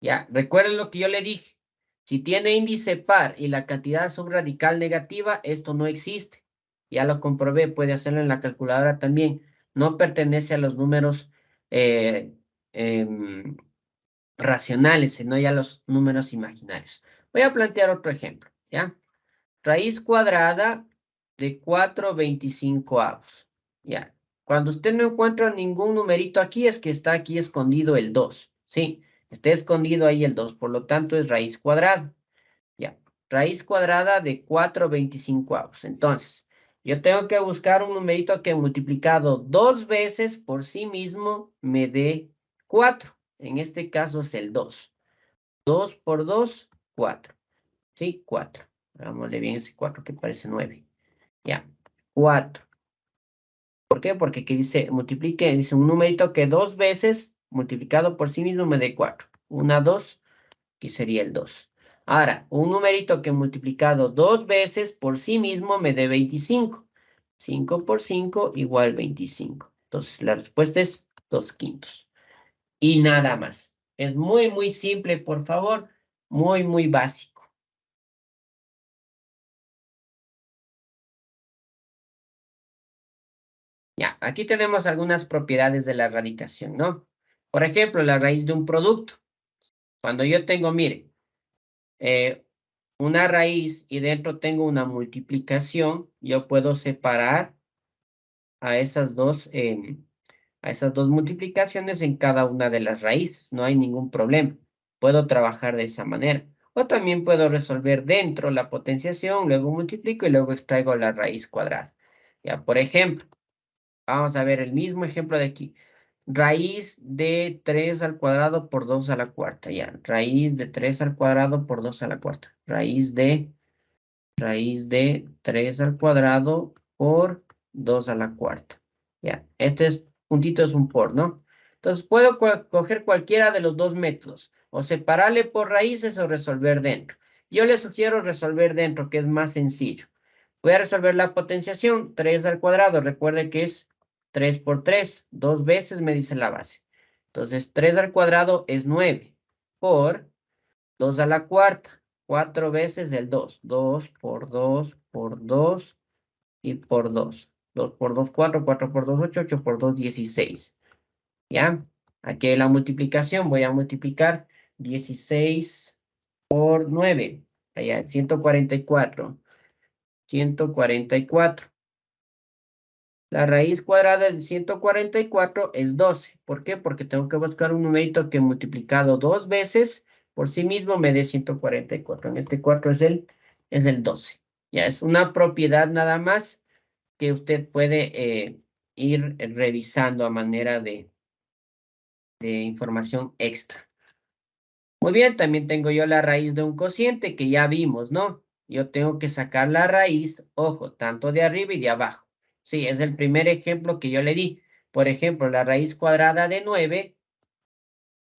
Ya, recuerden lo que yo le dije. Si tiene índice par y la cantidad subradical negativa, esto no existe. Ya lo comprobé, puede hacerlo en la calculadora también. No pertenece a los números eh, em, racionales, sino ya a los números imaginarios. Voy a plantear otro ejemplo, ¿ya? Raíz cuadrada de 4/25. Ya. Cuando usted no encuentra ningún numerito aquí, es que está aquí escondido el 2, ¿sí? Está escondido ahí el 2, por lo tanto es raíz cuadrada. Ya. Raíz cuadrada de 4/25. Entonces, yo tengo que buscar un numerito que multiplicado 2 veces por sí mismo me dé 4. En este caso es el 2. 2 por 2, 4. ¿Sí? 4. Hagámosle bien ese 4 que parece 9. Ya. 4. ¿Por qué? Porque aquí dice, multiplique, dice un numerito que 2 veces multiplicado por sí mismo me dé 4. 1, 2, aquí sería el 2. Ahora, un numerito que multiplicado 2 veces por sí mismo me dé 25. 5 por 5 igual 25. Entonces, la respuesta es 2/5. Y nada más. Es muy, muy simple, por favor. Muy, muy básico. Ya, aquí tenemos algunas propiedades de la radicación, ¿no? Por ejemplo, la raíz de un producto. Cuando yo tengo, mire, una raíz y dentro tengo una multiplicación, yo puedo separar a esas dos multiplicaciones en cada una de las raíces. No hay ningún problema. Puedo trabajar de esa manera. O también puedo resolver dentro la potenciación, luego multiplico y luego extraigo la raíz cuadrada. Ya, por ejemplo, vamos a ver el mismo ejemplo de aquí. Raíz de 3 al cuadrado por 2 a la cuarta. Ya, raíz de 3 al cuadrado por 2 a la cuarta. Raíz de 3 al cuadrado por 2 a la cuarta. Ya, puntito es un por, ¿no? Entonces puedo coger cualquiera de los dos métodos. O separarle por raíces o resolver dentro. Yo le sugiero resolver dentro, que es más sencillo. Voy a resolver la potenciación. 3 al cuadrado. Recuerde que es 3 por 3. 2 veces me dice la base. Entonces 3 al cuadrado es 9. Por 2 a la cuarta. 4 veces el 2. 2 por 2 por 2 y por 2. 2 por 2, 4. 4 por 2, 8. 8 por 2, 16. ¿Ya? Aquí hay la multiplicación. Voy a multiplicar 16 por 9. Allá, 144. 144. La raíz cuadrada de 144 es 12. ¿Por qué? Porque tengo que buscar un numerito que multiplicado 2 veces por sí mismo me dé 144. En este 4 es el 12. Ya es una propiedad nada más que usted puede ir revisando a manera de información extra. Muy bien, también tengo yo la raíz de un cociente que ya vimos, ¿no? Yo tengo que sacar la raíz, ojo, tanto de arriba y de abajo. Sí, es el primer ejemplo que yo le di. Por ejemplo, la raíz cuadrada de 9,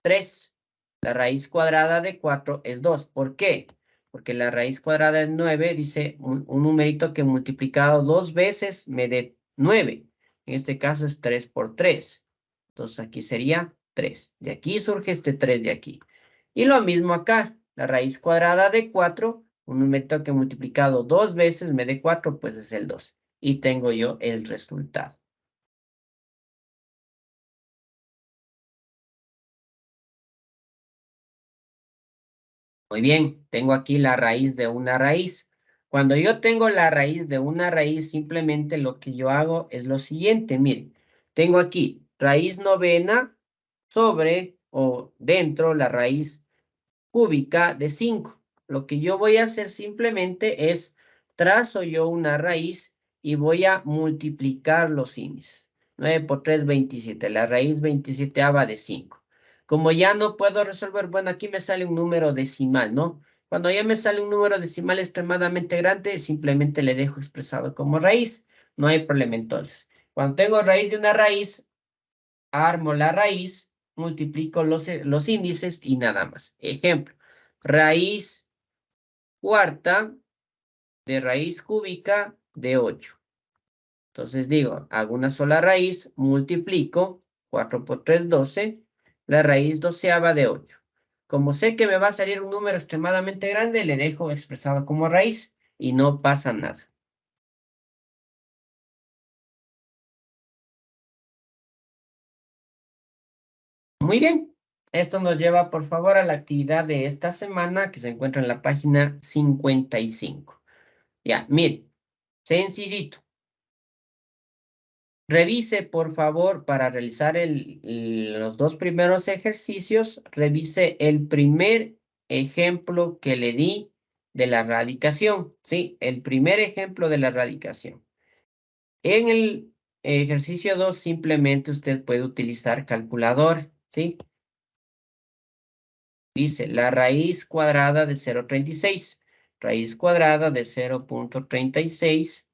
3. La raíz cuadrada de 4 es 2. ¿Por qué? Porque la raíz cuadrada de 9 dice un numerito que multiplicado 2 veces me dé 9. En este caso es 3 por 3. Entonces aquí sería 3. De aquí surge este 3 de aquí. Y lo mismo acá. La raíz cuadrada de 4, un numerito que multiplicado 2 veces me dé 4, pues es el 2. Y tengo yo el resultado. Muy bien, tengo aquí la raíz de una raíz. Cuando yo tengo la raíz de una raíz, simplemente lo que yo hago es lo siguiente. Miren, tengo aquí raíz novena sobre o dentro la raíz cúbica de 5. Lo que yo voy a hacer simplemente es trazo yo una raíz y voy a multiplicar los índices. 9 por 3, 27. La raíz 27ª de 5. Como ya no puedo resolver, bueno, aquí me sale un número decimal, ¿no? Cuando ya me sale un número decimal extremadamente grande, simplemente le dejo expresado como raíz. No hay problema entonces. Cuando tengo raíz de una raíz, armo la raíz, multiplico los índices y nada más. Ejemplo, raíz cuarta de raíz cúbica de 8. Entonces digo, hago una sola raíz, multiplico, 4 por 3, 12, la raíz doceava de 8. Como sé que me va a salir un número extremadamente grande, le dejo expresado como raíz y no pasa nada. Muy bien, esto nos lleva por favor a la actividad de esta semana que se encuentra en la página 55. Ya, miren, sencillito. Revise, por favor, para realizar los dos primeros ejercicios, revise el primer ejemplo que le di de la radicación, ¿sí? El primer ejemplo de la radicación. En el ejercicio 2, simplemente usted puede utilizar calculadora, ¿sí? Dice, la raíz cuadrada de 0,36. Raíz cuadrada de 0,36.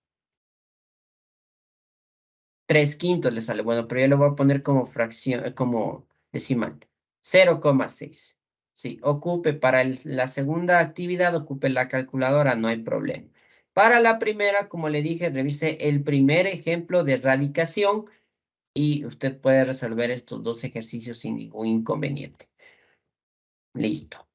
3/5 le sale. Bueno, pero yo le voy a poner como fracción, como decimal. 0,6. Sí, ocupe para la segunda actividad, ocupe la calculadora, no hay problema. Para la primera, como le dije, revise el primer ejemplo de radicación y usted puede resolver estos dos ejercicios sin ningún inconveniente. Listo.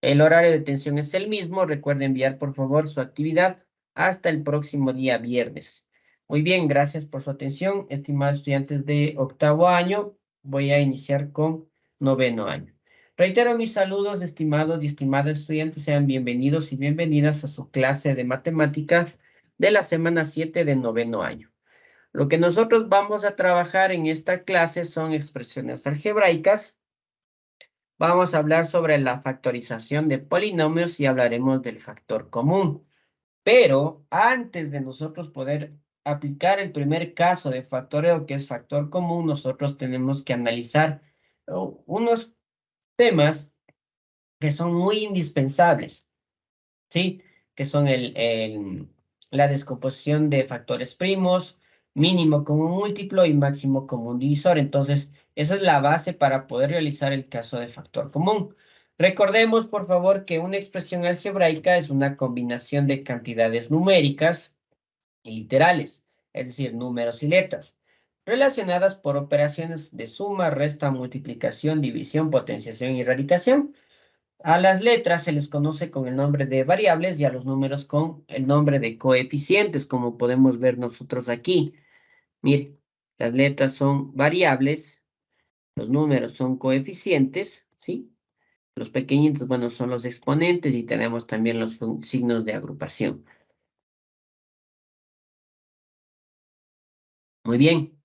El horario de atención es el mismo. Recuerde enviar, por favor, su actividad hasta el próximo día viernes. Muy bien, gracias por su atención, estimados estudiantes de octavo año. Voy a iniciar con noveno año. Reitero mis saludos, estimados y estimadas estudiantes. Sean bienvenidos y bienvenidas a su clase de matemáticas de la semana 7 de noveno año. Lo que nosotros vamos a trabajar en esta clase son expresiones algebraicas. Vamos a hablar sobre la factorización de polinomios y hablaremos del factor común. Pero antes de nosotros poder aplicar el primer caso de factoreo, que es factor común, nosotros tenemos que analizar unos temas que son muy indispensables, ¿sí? Que son la descomposición de factores primos, mínimo común múltiplo y máximo común divisor. Entonces, esa es la base para poder realizar el caso de factor común. Recordemos, por favor, que una expresión algebraica es una combinación de cantidades numéricas y literales, es decir, números y letras, relacionadas por operaciones de suma, resta, multiplicación, división, potenciación y radicación. A las letras se les conoce con el nombre de variables y a los números con el nombre de coeficientes, como podemos ver nosotros aquí. Mire, las letras son variables, los números son coeficientes, ¿sí? Los pequeñitos, bueno, son los exponentes y tenemos también los signos de agrupación. Muy bien.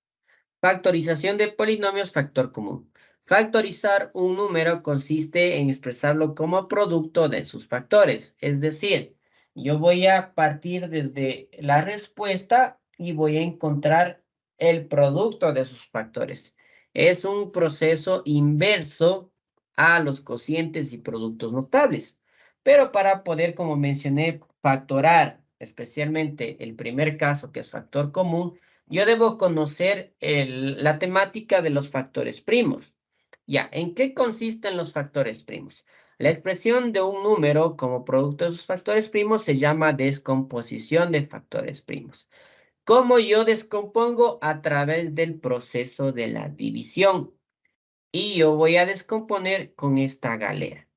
Factorización de polinomios, factor común. Factorizar un número consiste en expresarlo como producto de sus factores. Es decir, yo voy a partir desde la respuesta y voy a encontrar el producto de sus factores. Es un proceso inverso a los cocientes y productos notables. Pero para poder, como mencioné, factorar especialmente el primer caso, que es factor común, yo debo conocer la temática de los factores primos. Ya, ¿en qué consisten los factores primos? La expresión de un número como producto de sus factores primos se llama descomposición de factores primos. ¿Cómo yo descompongo? A través del proceso de la división. Y yo voy a descomponer con esta galera.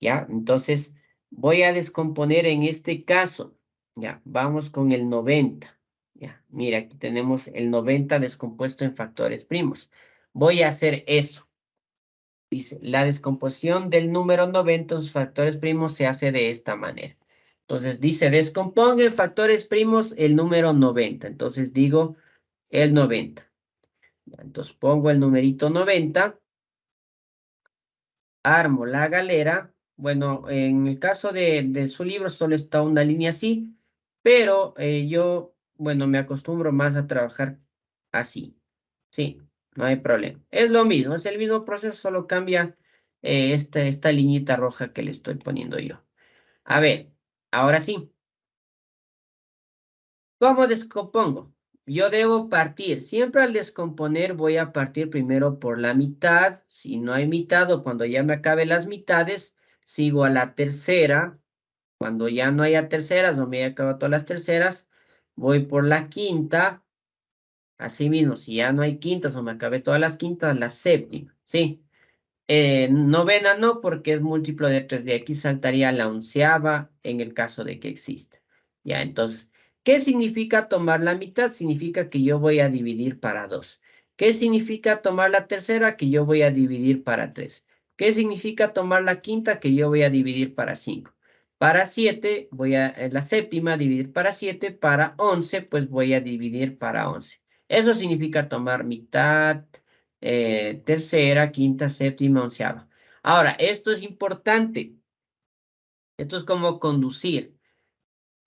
¿Ya? Entonces, voy a descomponer en este caso. Ya, vamos con el 90. Ya, mira, aquí tenemos el 90 descompuesto en factores primos. Voy a hacer eso. Dice, la descomposición del número 90 en sus factores primos se hace de esta manera. Entonces, dice, descomponga en factores primos el número 90. Entonces, digo el 90. Ya, entonces, pongo el numerito 90. Armo la galera. Bueno, en el caso de su libro solo está una línea así, pero yo, bueno, me acostumbro más a trabajar así. Sí, no hay problema. Es lo mismo, es el mismo proceso, solo cambia esta liñita roja que le estoy poniendo yo. A ver, ahora sí. ¿Cómo descompongo? Yo debo partir. Siempre al descomponer voy a partir primero por la mitad. Si no hay mitad o cuando ya me acabe las mitades, sigo a la tercera. Cuando ya no haya terceras o me haya acabado todas las terceras, voy por la quinta. Asimismo, si ya no hay quintas o me acabé todas las quintas, la séptima. ¿Sí? Novena no, porque es múltiplo de 3 de aquí, saltaría la onceava en el caso de que exista. Ya, entonces, ¿qué significa tomar la mitad? Significa que yo voy a dividir para 2. ¿Qué significa tomar la tercera? Que yo voy a dividir para 3. ¿Qué significa tomar la quinta? Que yo voy a dividir para 5. Para 7, voy a, la séptima, dividir para 7. Para 11, pues voy a dividir para 11. Eso significa tomar mitad, tercera, quinta, séptima, onceava. Ahora, esto es importante. Esto es como conducir.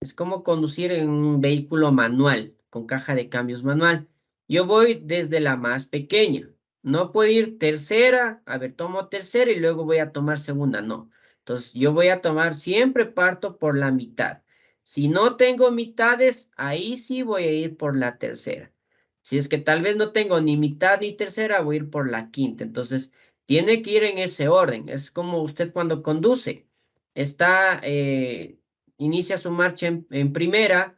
Es como conducir en un vehículo manual, con caja de cambios manual. Yo voy desde la más pequeña. No puedo ir tercera, a ver, tomo tercera y luego voy a tomar segunda. No. Entonces, yo voy a tomar, siempre parto por la mitad. Si no tengo mitades, ahí sí voy a ir por la tercera. Si es que tal vez no tengo ni mitad ni tercera, voy a ir por la quinta. Entonces, tiene que ir en ese orden. Es como usted cuando conduce. Está, inicia su marcha en primera,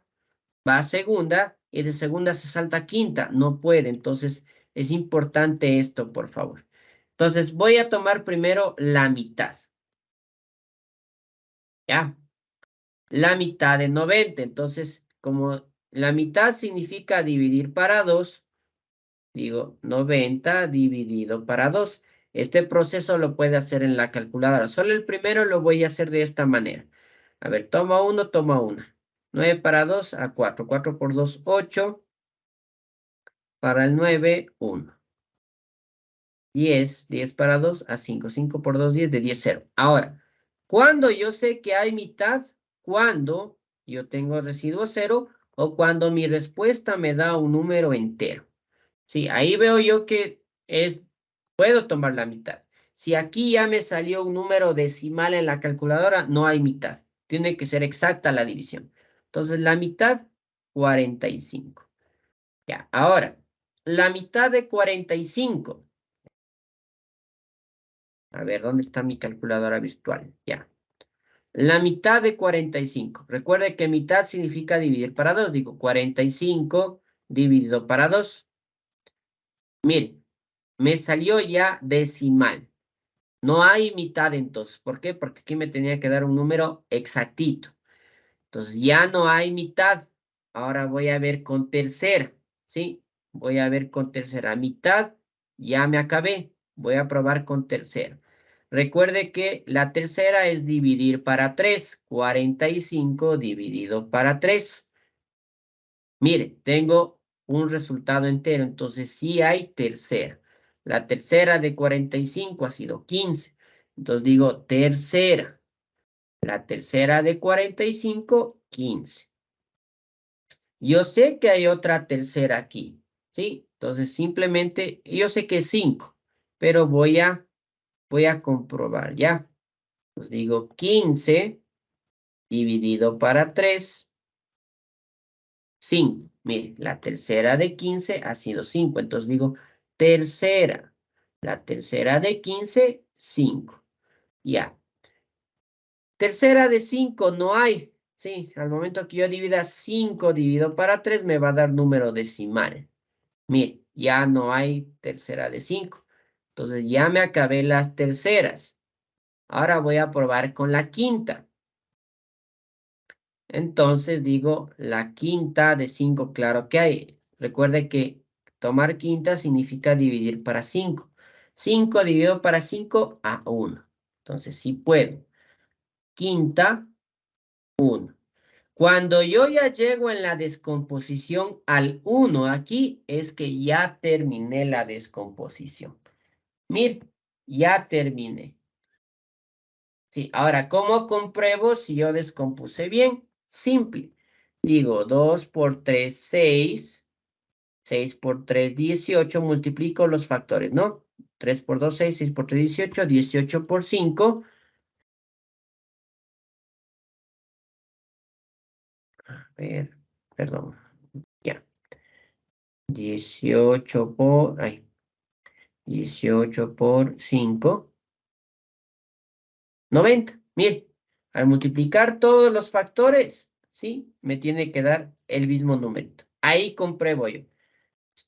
va a segunda y de segunda se salta a quinta. No puede. Entonces, es importante esto, por favor. Entonces, voy a tomar primero la mitad. ¿Ya? La mitad de 90. Entonces, como la mitad significa dividir para 2, digo 90 dividido para 2. Este proceso lo puede hacer en la calculadora. Solo el primero lo voy a hacer de esta manera. A ver, toma 1, toma 1. 9 para 2 a 4. 4 por 2, 8. Para el 9, 1. 10. 10 para 2 a 5. 5 por 2, 10. De 10, 0. Ahora, cuando yo sé que hay mitad, cuando yo tengo residuo 0 o cuando mi respuesta me da un número entero. Sí, ahí veo yo que puedo tomar la mitad. Si aquí ya me salió un número decimal en la calculadora, no hay mitad. Tiene que ser exacta la división. Entonces, la mitad, 45. Ya, ahora, la mitad de 45. A ver, ¿dónde está mi calculadora virtual? Ya. La mitad de 45. Recuerde que mitad significa dividir para 2. Digo, 45 dividido para 2. Miren, me salió ya decimal. No hay mitad entonces. ¿Por qué? Porque aquí me tenía que dar un número exactito. Entonces ya no hay mitad. Ahora voy a ver con tercera. ¿Sí? Voy a ver con tercera. Mitad, ya me acabé. Voy a probar con tercera. Recuerde que la tercera es dividir para 3. 45 dividido para 3. Mire, tengo un resultado entero. Entonces sí hay tercera. La tercera de 45 ha sido 15. Entonces digo tercera. La tercera de 45, 15. Yo sé que hay otra tercera aquí, ¿sí? Entonces simplemente, yo sé que es 5, pero voy a comprobar, ¿ya? Pues digo 15 dividido para 3, 5. Mire, la tercera de 15 ha sido 5. Entonces digo, tercera. La tercera de 15, 5. Ya. Tercera de 5 no hay. Sí, al momento que yo divida 5 dividido para 3 me va a dar número decimal. Mire, ya no hay tercera de 5. Entonces ya me acabé las terceras. Ahora voy a probar con la quinta. Entonces digo, la quinta de 5, claro que hay. Recuerde que tomar quinta significa dividir para 5. 5 dividido para 5 a 1. Entonces sí puedo. Quinta, 1. Cuando yo ya llego en la descomposición al 1 aquí, es que ya terminé la descomposición. Mire, ya terminé. Sí, ahora, ¿cómo compruebo si yo descompuse bien? Simple. Digo, 2 por 3, 6. 6 por 3, 18. Multiplico los factores, ¿no? 3 por 2, 6. 6 por 3, 18. 18 por 5. A ver, perdón. Ya. 18 por... Ay. 18 por 5. 90. Mire, al multiplicar todos los factores, ¿sí? Me tiene que dar el mismo número. Ahí compruebo yo.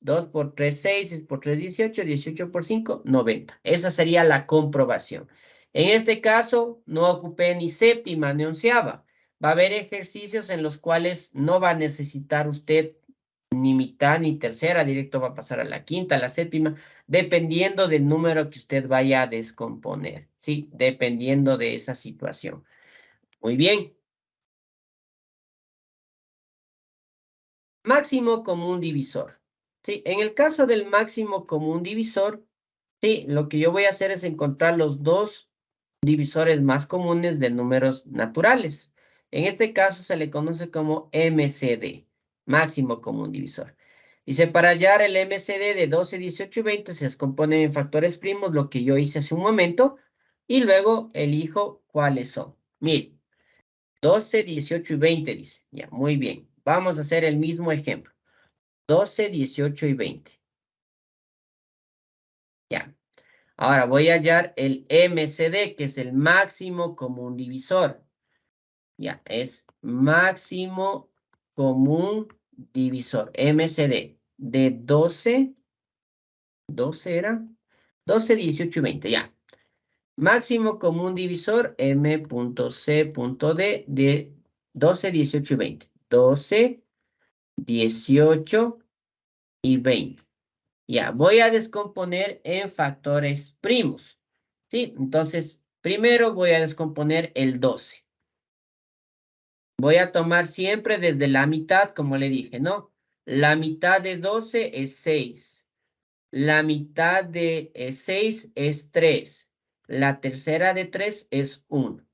2 por 3, 6, 6 por 3, 18, 18 por 5, 90. Esa sería la comprobación. En este caso, no ocupé ni séptima ni onceava. Va a haber ejercicios en los cuales no va a necesitar usted ni mitad ni tercera, directo va a pasar a la quinta, a la séptima, dependiendo del número que usted vaya a descomponer, ¿sí? Dependiendo de esa situación. Muy bien. Máximo común divisor. Sí, en el caso del máximo común divisor, sí, lo que yo voy a hacer es encontrar los dos divisores más comunes de números naturales. En este caso se le conoce como MCD, máximo común divisor. Dice, para hallar el MCD de 12, 18 y 20 se descomponen en factores primos, lo que yo hice hace un momento, y luego elijo cuáles son. Mire, 12, 18 y 20 dice. Ya, muy bien. Vamos a hacer el mismo ejemplo. 12, 18 y 20. Ya. Ahora voy a hallar el MCD, que es el máximo común divisor. Ya, es máximo común divisor. MCD de 12. 12 era. 12, 18 y 20, ya. Máximo común divisor M.C.D de 12, 18 y 20. 12, 18 y 20. Ya, voy a descomponer en factores primos. ¿Sí? Entonces, primero voy a descomponer el 12. Voy a tomar siempre desde la mitad, como le dije, ¿no? La mitad de 12 es 6. La mitad de 6 es 3. La tercera de 3 es 1.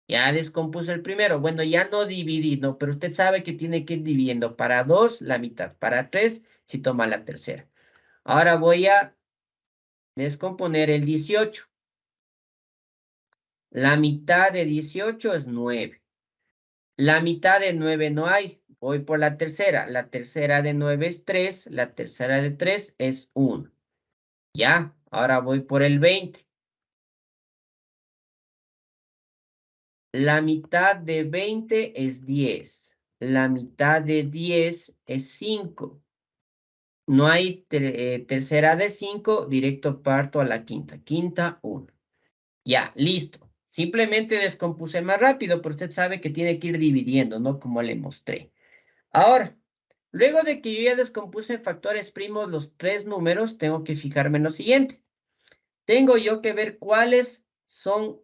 Ya descompuse el primero. Bueno, ya no dividí, ¿no? Pero usted sabe que tiene que ir dividiendo. Para 2, la mitad. Para 3, si toma la tercera. Ahora voy a descomponer el 18. La mitad de 18 es 9. La mitad de 9 no hay. Voy por la tercera. La tercera de 9 es 3. La tercera de 3 es 1. Ya, ahora voy por el 20. La mitad de 20 es 10. La mitad de 10 es 5. No hay tercera de 5, directo parto a la quinta. Quinta, 1. Ya, listo. Simplemente descompuse más rápido, pero usted sabe que tiene que ir dividiendo, ¿no? Como le mostré. Ahora, luego de que yo ya descompuse en factores primos los tres números, tengo que fijarme en lo siguiente. Tengo yo que ver cuáles son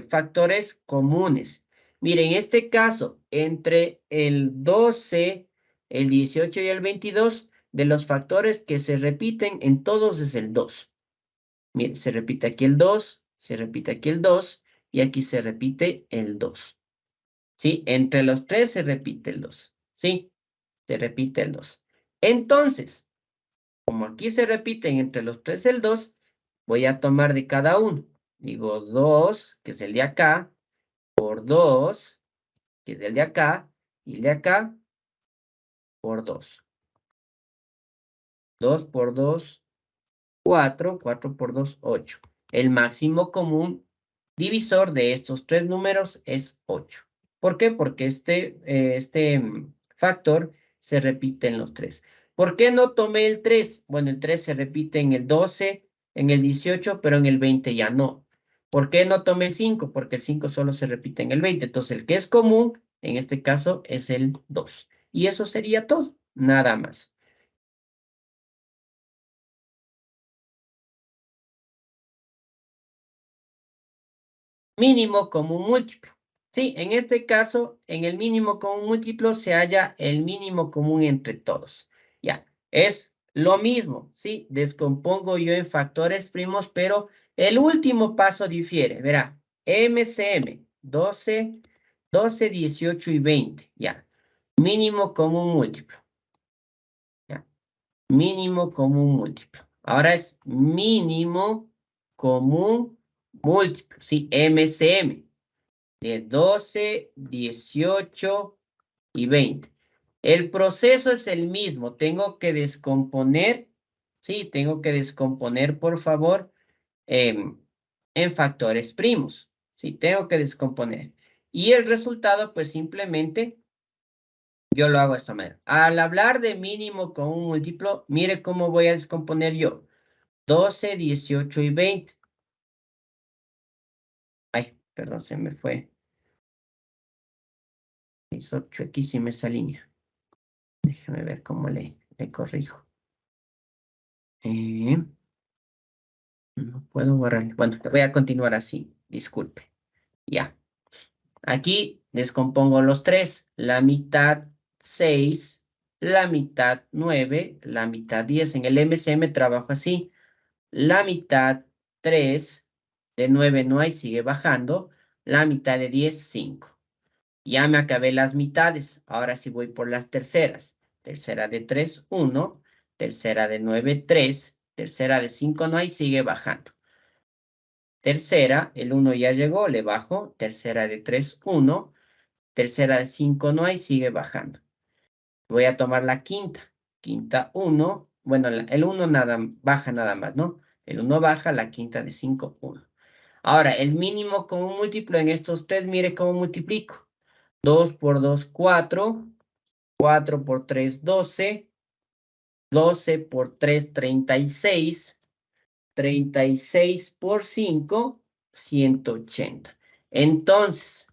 factores comunes. Miren, en este caso, entre el 12, el 18 y el 22, de los factores que se repiten en todos es el 2. Miren, se repite aquí el 2, se repite aquí el 2 y aquí se repite el 2. ¿Sí? Entre los tres se repite el 2. ¿Sí? Se repite el 2. Entonces, como aquí se repiten entre los tres el 2, voy a tomar de cada uno. Digo 2, que es el de acá, por 2, que es el de acá, y el de acá, por 2. 2 por 2, 4. 4 por 2, 8. El máximo común divisor de estos tres números es 8. ¿Por qué? Porque este factor se repite en los tres. ¿Por qué no tomé el 3? Bueno, el 3 se repite en el 12, en el 18, pero en el 20 ya no. ¿Por qué no tomé el 5? Porque el 5 solo se repite en el 20. Entonces, el que es común, en este caso, es el 2. Y eso sería todo, nada más. Mínimo común múltiplo. Sí, en este caso, en el mínimo común múltiplo se halla el mínimo común entre todos. Ya, es lo mismo, ¿sí? Descompongo yo en factores primos, pero el último paso difiere. Verá, MCM, 12, 12, 18 y 20. Ya, mínimo común múltiplo. Ya, mínimo común múltiplo. Ahora es mínimo común múltiplo, ¿sí? MCM. De 12, 18 y 20. El proceso es el mismo. Tengo que descomponer, sí, tengo que descomponer, por favor, en factores primos. Sí, tengo que descomponer. Y el resultado, pues simplemente, yo lo hago de esta manera. Al hablar de mínimo con un múltiplo, mire cómo voy a descomponer yo. 12, 18 y 20. Ay, perdón, se me fue. Hizo chuequísima esa línea. Déjame ver cómo le corrijo. No puedo borrar. Bueno, voy a continuar así. Disculpe. Ya. Aquí descompongo los tres. La mitad 6, la mitad 9, la mitad 10. En el MCM trabajo así. La mitad 3, de 9 no hay, sigue bajando. La mitad de 10, 5. Ya me acabé las mitades. Ahora sí voy por las terceras. Tercera de 3, 1. Tercera de 9, 3. Tercera de 5 no hay, sigue bajando. Tercera, el 1 ya llegó, le bajo. Tercera de 3, 1. Tercera de 5 no hay, sigue bajando. Voy a tomar la quinta. Quinta 1. Bueno, el 1 baja nada más, ¿no? El 1 baja, la quinta de 5, 1. Ahora, el mínimo común múltiplo en estos tres, mire cómo multiplico. 2 por 2, 4. 4 por 3, 12. 12 por 3, 36. 36 por 5, 180. Entonces,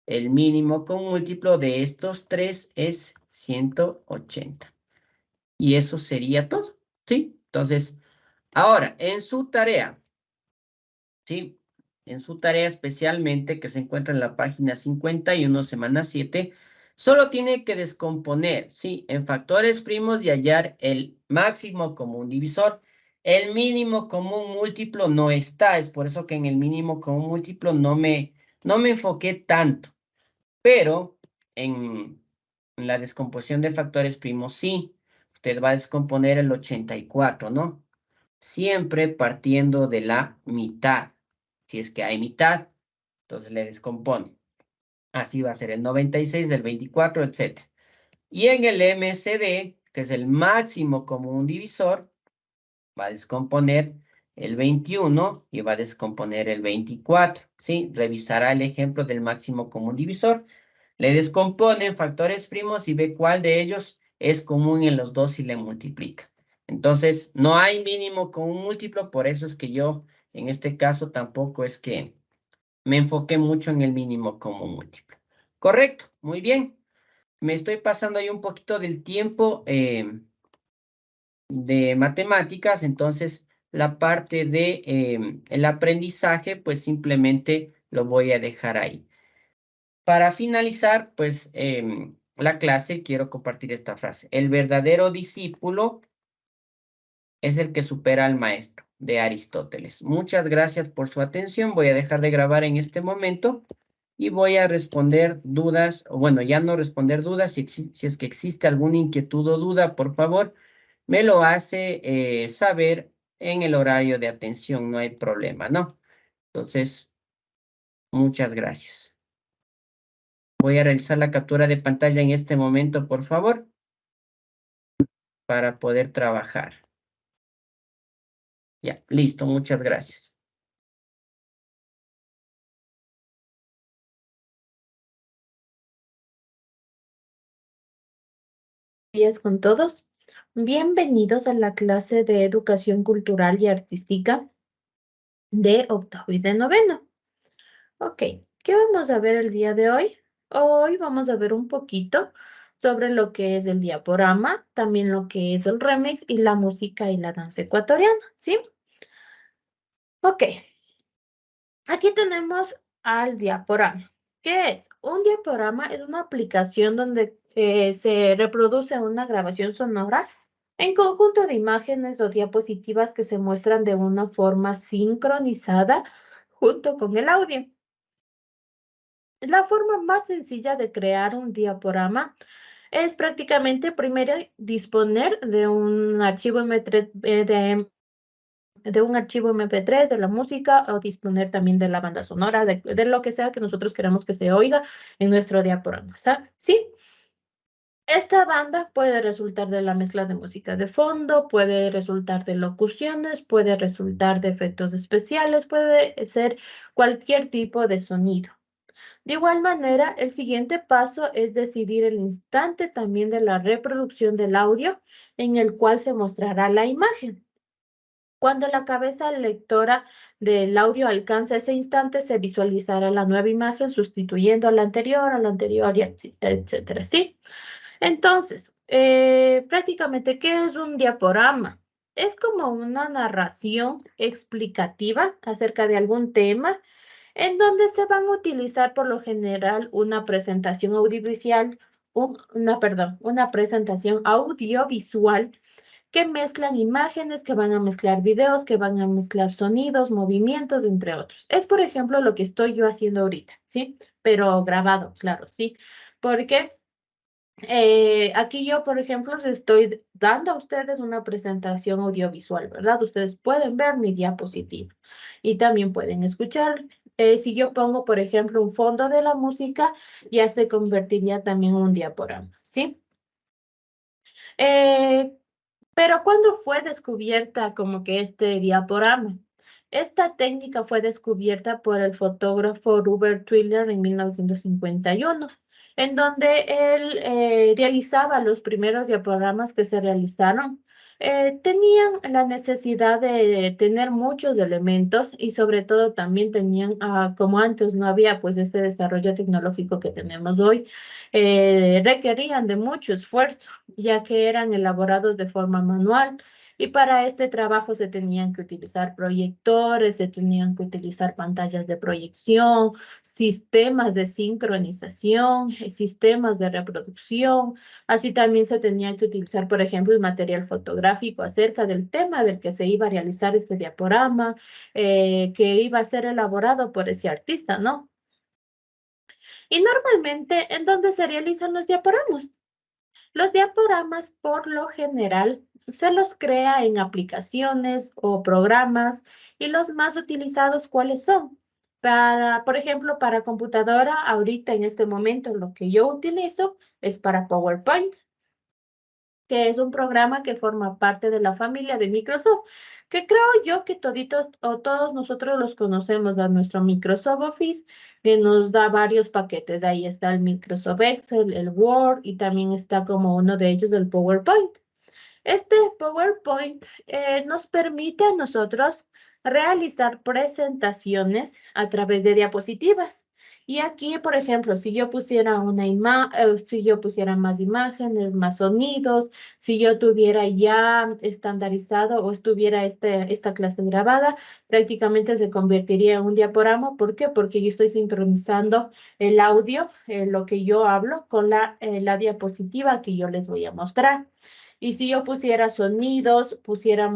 el mínimo con múltiplo de estos tres es 180. Y eso sería todo, ¿sí? Entonces, ahora, en su tarea, ¿sí? En su tarea especialmente, que se encuentra en la página 51, semana 7, solo tiene que descomponer, ¿sí? En factores primos y hallar el máximo común divisor. El mínimo común múltiplo no está, es por eso que en el mínimo común múltiplo no me enfoqué tanto. Pero en la descomposición de factores primos sí. Usted va a descomponer el 84, ¿no? Siempre partiendo de la mitad. Si es que hay mitad, entonces le descompone. Así va a ser el 96, el 24, etc. Y en el MCD, que es el máximo común divisor, va a descomponer el 21 y va a descomponer el 24, ¿sí? Revisará el ejemplo del máximo común divisor. Le descompone en factores primos y ve cuál de ellos es común en los dos y le multiplica. Entonces, no hay mínimo común múltiplo, por eso es que yo, en este caso, tampoco es que me enfoqué mucho en el mínimo común múltiplo. Correcto, muy bien. Me estoy pasando ahí un poquito del tiempo de matemáticas, entonces la parte de el aprendizaje, pues simplemente lo voy a dejar ahí. Para finalizar, pues, la clase, quiero compartir esta frase. El verdadero discípulo es el que supera al maestro, de Aristóteles. Muchas gracias por su atención. Voy a dejar de grabar en este momento y voy a responder dudas, o bueno, ya no responder dudas. Si es que existe alguna inquietud o duda, por favor, me lo hace saber en el horario de atención. No hay problema, ¿no? Entonces, muchas gracias. Voy a realizar la captura de pantalla en este momento, por favor. para poder trabajar. Ya, listo, muchas gracias. Días con todos. Bienvenidos a la clase de Educación Cultural y Artística de octavo y de noveno. Ok, ¿qué vamos a ver el día de hoy? Hoy vamos a ver un poquito sobre lo que es el diaporama, también lo que es el remix y la música y la danza ecuatoriana, ¿sí? Ok, aquí tenemos al diaporama. ¿Qué es? Un diaporama es una aplicación donde se reproduce una grabación sonora en conjunto de imágenes o diapositivas que se muestran de una forma sincronizada junto con el audio. La forma más sencilla de crear un diaporama es prácticamente primero disponer de un archivo MP3, de un archivo MP3 de la música o disponer también de la banda sonora, de lo que sea que nosotros queramos que se oiga en nuestro diaporama, ¿sí? Esta banda puede resultar de la mezcla de música de fondo, puede resultar de locuciones, puede resultar de efectos especiales, puede ser cualquier tipo de sonido. De igual manera, el siguiente paso es decidir el instante también de la reproducción del audio en el cual se mostrará la imagen. Cuando la cabeza lectora del audio alcanza ese instante, se visualizará la nueva imagen sustituyendo a la anterior, y etcétera, ¿sí? Entonces, prácticamente, ¿qué es un diaporama? Es como una narración explicativa acerca de algún tema en donde se van a utilizar por lo general una presentación audiovisual, una presentación audiovisual que mezclan imágenes, que van a mezclar videos, que van a mezclar sonidos, movimientos, entre otros. Es, por ejemplo, lo que estoy yo haciendo ahorita, ¿sí? Pero grabado, claro, sí. Porque aquí yo, por ejemplo, les estoy dando a ustedes una presentación audiovisual, ¿verdad? Ustedes pueden ver mi diapositiva y también pueden escuchar. Si yo pongo, por ejemplo, un fondo de la música, ya se convertiría también en un diaporama, ¿sí? Eh, pero ¿cuándo fue descubierta como que este diaporama? Esta técnica fue descubierta por el fotógrafo Robert Twiller en 1951, en donde él realizaba los primeros diaporamas que se realizaron. Tenían la necesidad de tener muchos elementos y sobre todo también tenían, como antes no había pues ese desarrollo tecnológico que tenemos hoy, requerían de mucho esfuerzo ya que eran elaborados de forma manual y para este trabajo se tenían que utilizar proyectores, se tenían que utilizar pantallas de proyección, sistemas de sincronización, sistemas de reproducción. Así también se tenía que utilizar, por ejemplo, el material fotográfico acerca del tema del que se iba a realizar este diaporama, que iba a ser elaborado por ese artista, ¿no? Y normalmente, ¿en dónde se realizan los diaporamas? Los diaporamas, por lo general, se los crea en aplicaciones o programas y los más utilizados, ¿cuáles son? Por ejemplo, para computadora, ahorita en este momento lo que yo utilizo es para PowerPoint, que es un programa que forma parte de la familia de Microsoft, que creo yo que toditos o todos nosotros los conocemos de nuestro Microsoft Office, que nos da varios paquetes. Ahí está el Microsoft Excel, el Word y también está como uno de ellos el PowerPoint. Este PowerPoint nos permite a nosotros realizar presentaciones a través de diapositivas. Y aquí, por ejemplo, si yo pusiera si yo pusiera más imágenes, más sonidos, si yo tuviera ya estandarizado o estuviera esta clase grabada, prácticamente se convertiría en un diaporama. ¿Por qué? Porque yo estoy sincronizando el audio, lo que yo hablo, con la diapositiva que yo les voy a mostrar. Y si yo pusiera sonidos, pusiera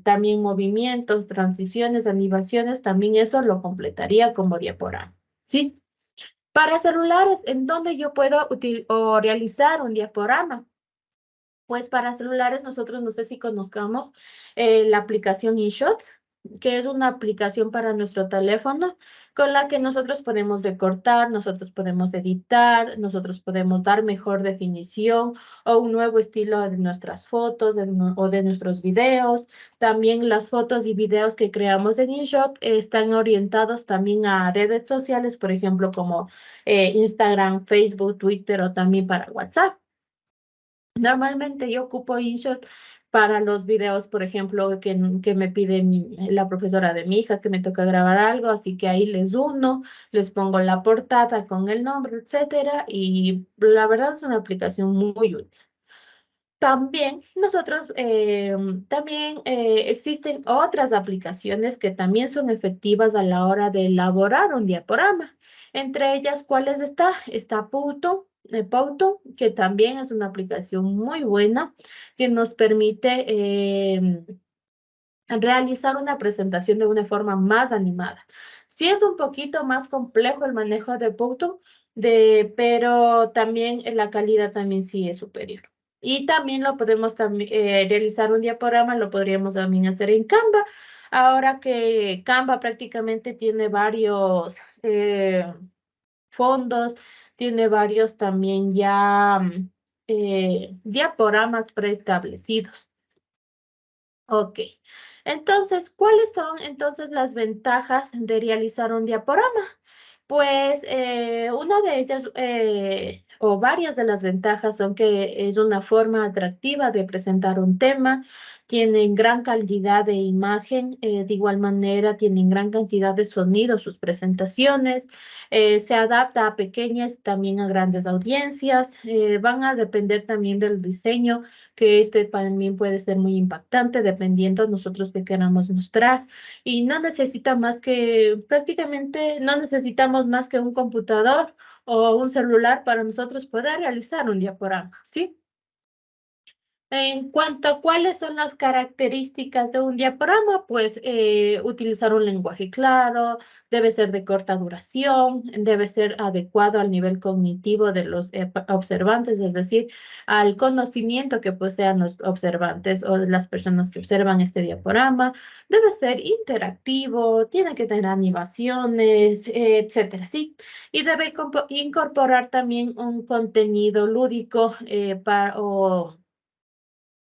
también movimientos, transiciones, animaciones, también eso lo completaría como diaporama, ¿sí? Para celulares, ¿en dónde yo puedo o realizar un diaporama? Pues para celulares nosotros no sé si conozcamos la aplicación InShot, que es una aplicación para nuestro teléfono. con la que nosotros podemos recortar, nosotros podemos editar, nosotros podemos dar mejor definición o un nuevo estilo de nuestras fotos o de nuestros videos. También las fotos y videos que creamos en InShot están orientados también a redes sociales, por ejemplo, como Instagram, Facebook, Twitter o también para WhatsApp. Normalmente yo ocupo InShot para los videos, por ejemplo, que me pide la profesora de mi hija, que me toca grabar algo, así que ahí les uno, les pongo la portada con el nombre, etcétera, y la verdad es una aplicación muy útil. También existen otras aplicaciones que también son efectivas a la hora de elaborar un diaporama. Entre ellas, ¿cuáles está? Está Pauto, que también es una aplicación muy buena que nos permite realizar una presentación de una forma más animada. Sí es un poquito más complejo el manejo de Pauto, pero también la calidad también sí es superior. Y también lo podemos realizar un diaporama, lo podríamos también hacer en Canva. Ahora que Canva prácticamente tiene varios fondos, tiene varios también ya diaporamas preestablecidos. Ok, entonces, ¿cuáles son entonces las ventajas de realizar un diaporama? Pues una de ellas o varias de las ventajas son que es una forma atractiva de presentar un tema, tienen gran calidad de imagen, de igual manera tienen gran cantidad de sonido sus presentaciones, se adapta a pequeñas y también a grandes audiencias, van a depender también del diseño que este también puede ser muy impactante dependiendo de nosotros que queramos mostrar. Y no necesita más que, prácticamente no necesitamos más que un computador o un celular para nosotros poder realizar un diaporama, ¿sí? En cuanto a cuáles son las características de un diaporama, pues utilizar un lenguaje claro, debe ser de corta duración, debe ser adecuado al nivel cognitivo de los observantes, es decir, al conocimiento que posean los observantes o de las personas que observan este diaporama, debe ser interactivo, tiene que tener animaciones, etcétera, ¿sí? Y debe incorporar también un contenido lúdico o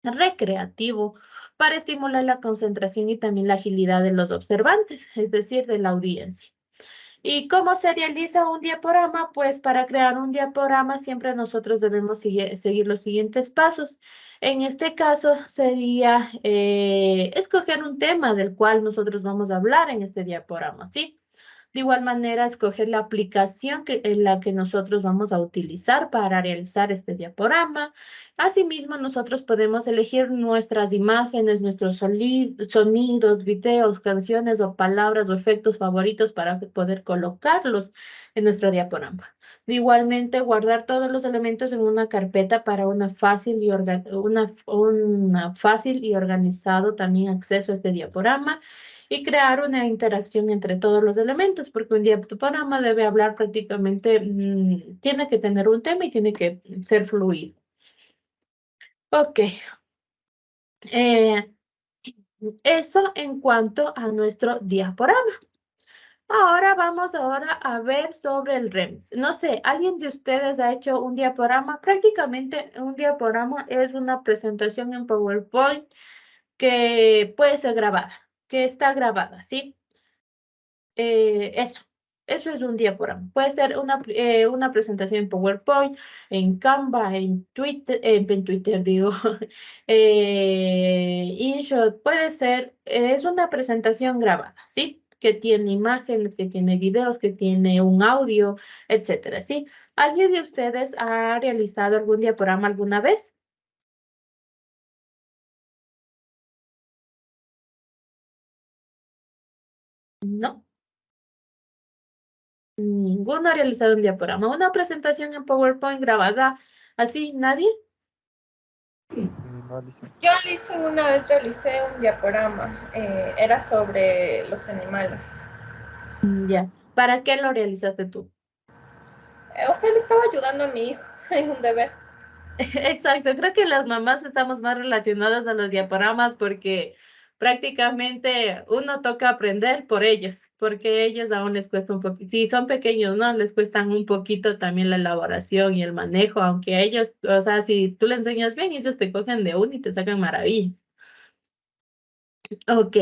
recreativo para estimular la concentración y también la agilidad de los observantes, es decir, de la audiencia. ¿Y cómo se realiza un diaporama? Pues para crear un diaporama siempre nosotros debemos seguir los siguientes pasos. En este caso sería escoger un tema del cual nosotros vamos a hablar en este diaporama, ¿sí? De igual manera, escoger la aplicación en la que nosotros vamos a utilizar para realizar este diaporama. Asimismo, nosotros podemos elegir nuestras imágenes, nuestros sonidos, videos, canciones o palabras o efectos favoritos para poder colocarlos en nuestro diaporama. Igualmente, guardar todos los elementos en una carpeta para una fácil y organizado también acceso a este diaporama y crear una interacción entre todos los elementos, porque un diaporama debe hablar prácticamente, tiene que tener un tema y tiene que ser fluido. Ok. Eh, Eso en cuanto a nuestro diaporama. Ahora vamos a ver sobre el REMS. No sé, ¿alguien de ustedes ha hecho un diaporama? Prácticamente un diaporama es una presentación en PowerPoint que puede ser grabada, que está grabada, ¿sí? Eso es un diaporama. Puede ser una presentación en PowerPoint, en Canva, en Twitter digo, InShot, puede ser, es una presentación grabada, ¿sí? Que tiene imágenes, que tiene videos, que tiene un audio, etcétera, ¿sí? ¿Alguien de ustedes ha realizado algún diaporama alguna vez? No. Ninguno ha realizado un diaporama. Una presentación en PowerPoint grabada así, ¿nadie? No, Alicia. Yo, Alison, una vez realicé un diaporama, era sobre los animales. Ya. ¿Para qué lo realizaste tú? O sea, le estaba ayudando a mi hijo en un deber. Exacto, creo que las mamás estamos más relacionadas a los diaporamas porque prácticamente uno toca aprender por ellos, porque ellos aún les cuesta un poquito, si son pequeños, ¿no? Les cuestan un poquito también la elaboración y el manejo, aunque a ellos, o sea, si tú le enseñas bien, ellos te cogen de uno y te sacan maravillas. Ok,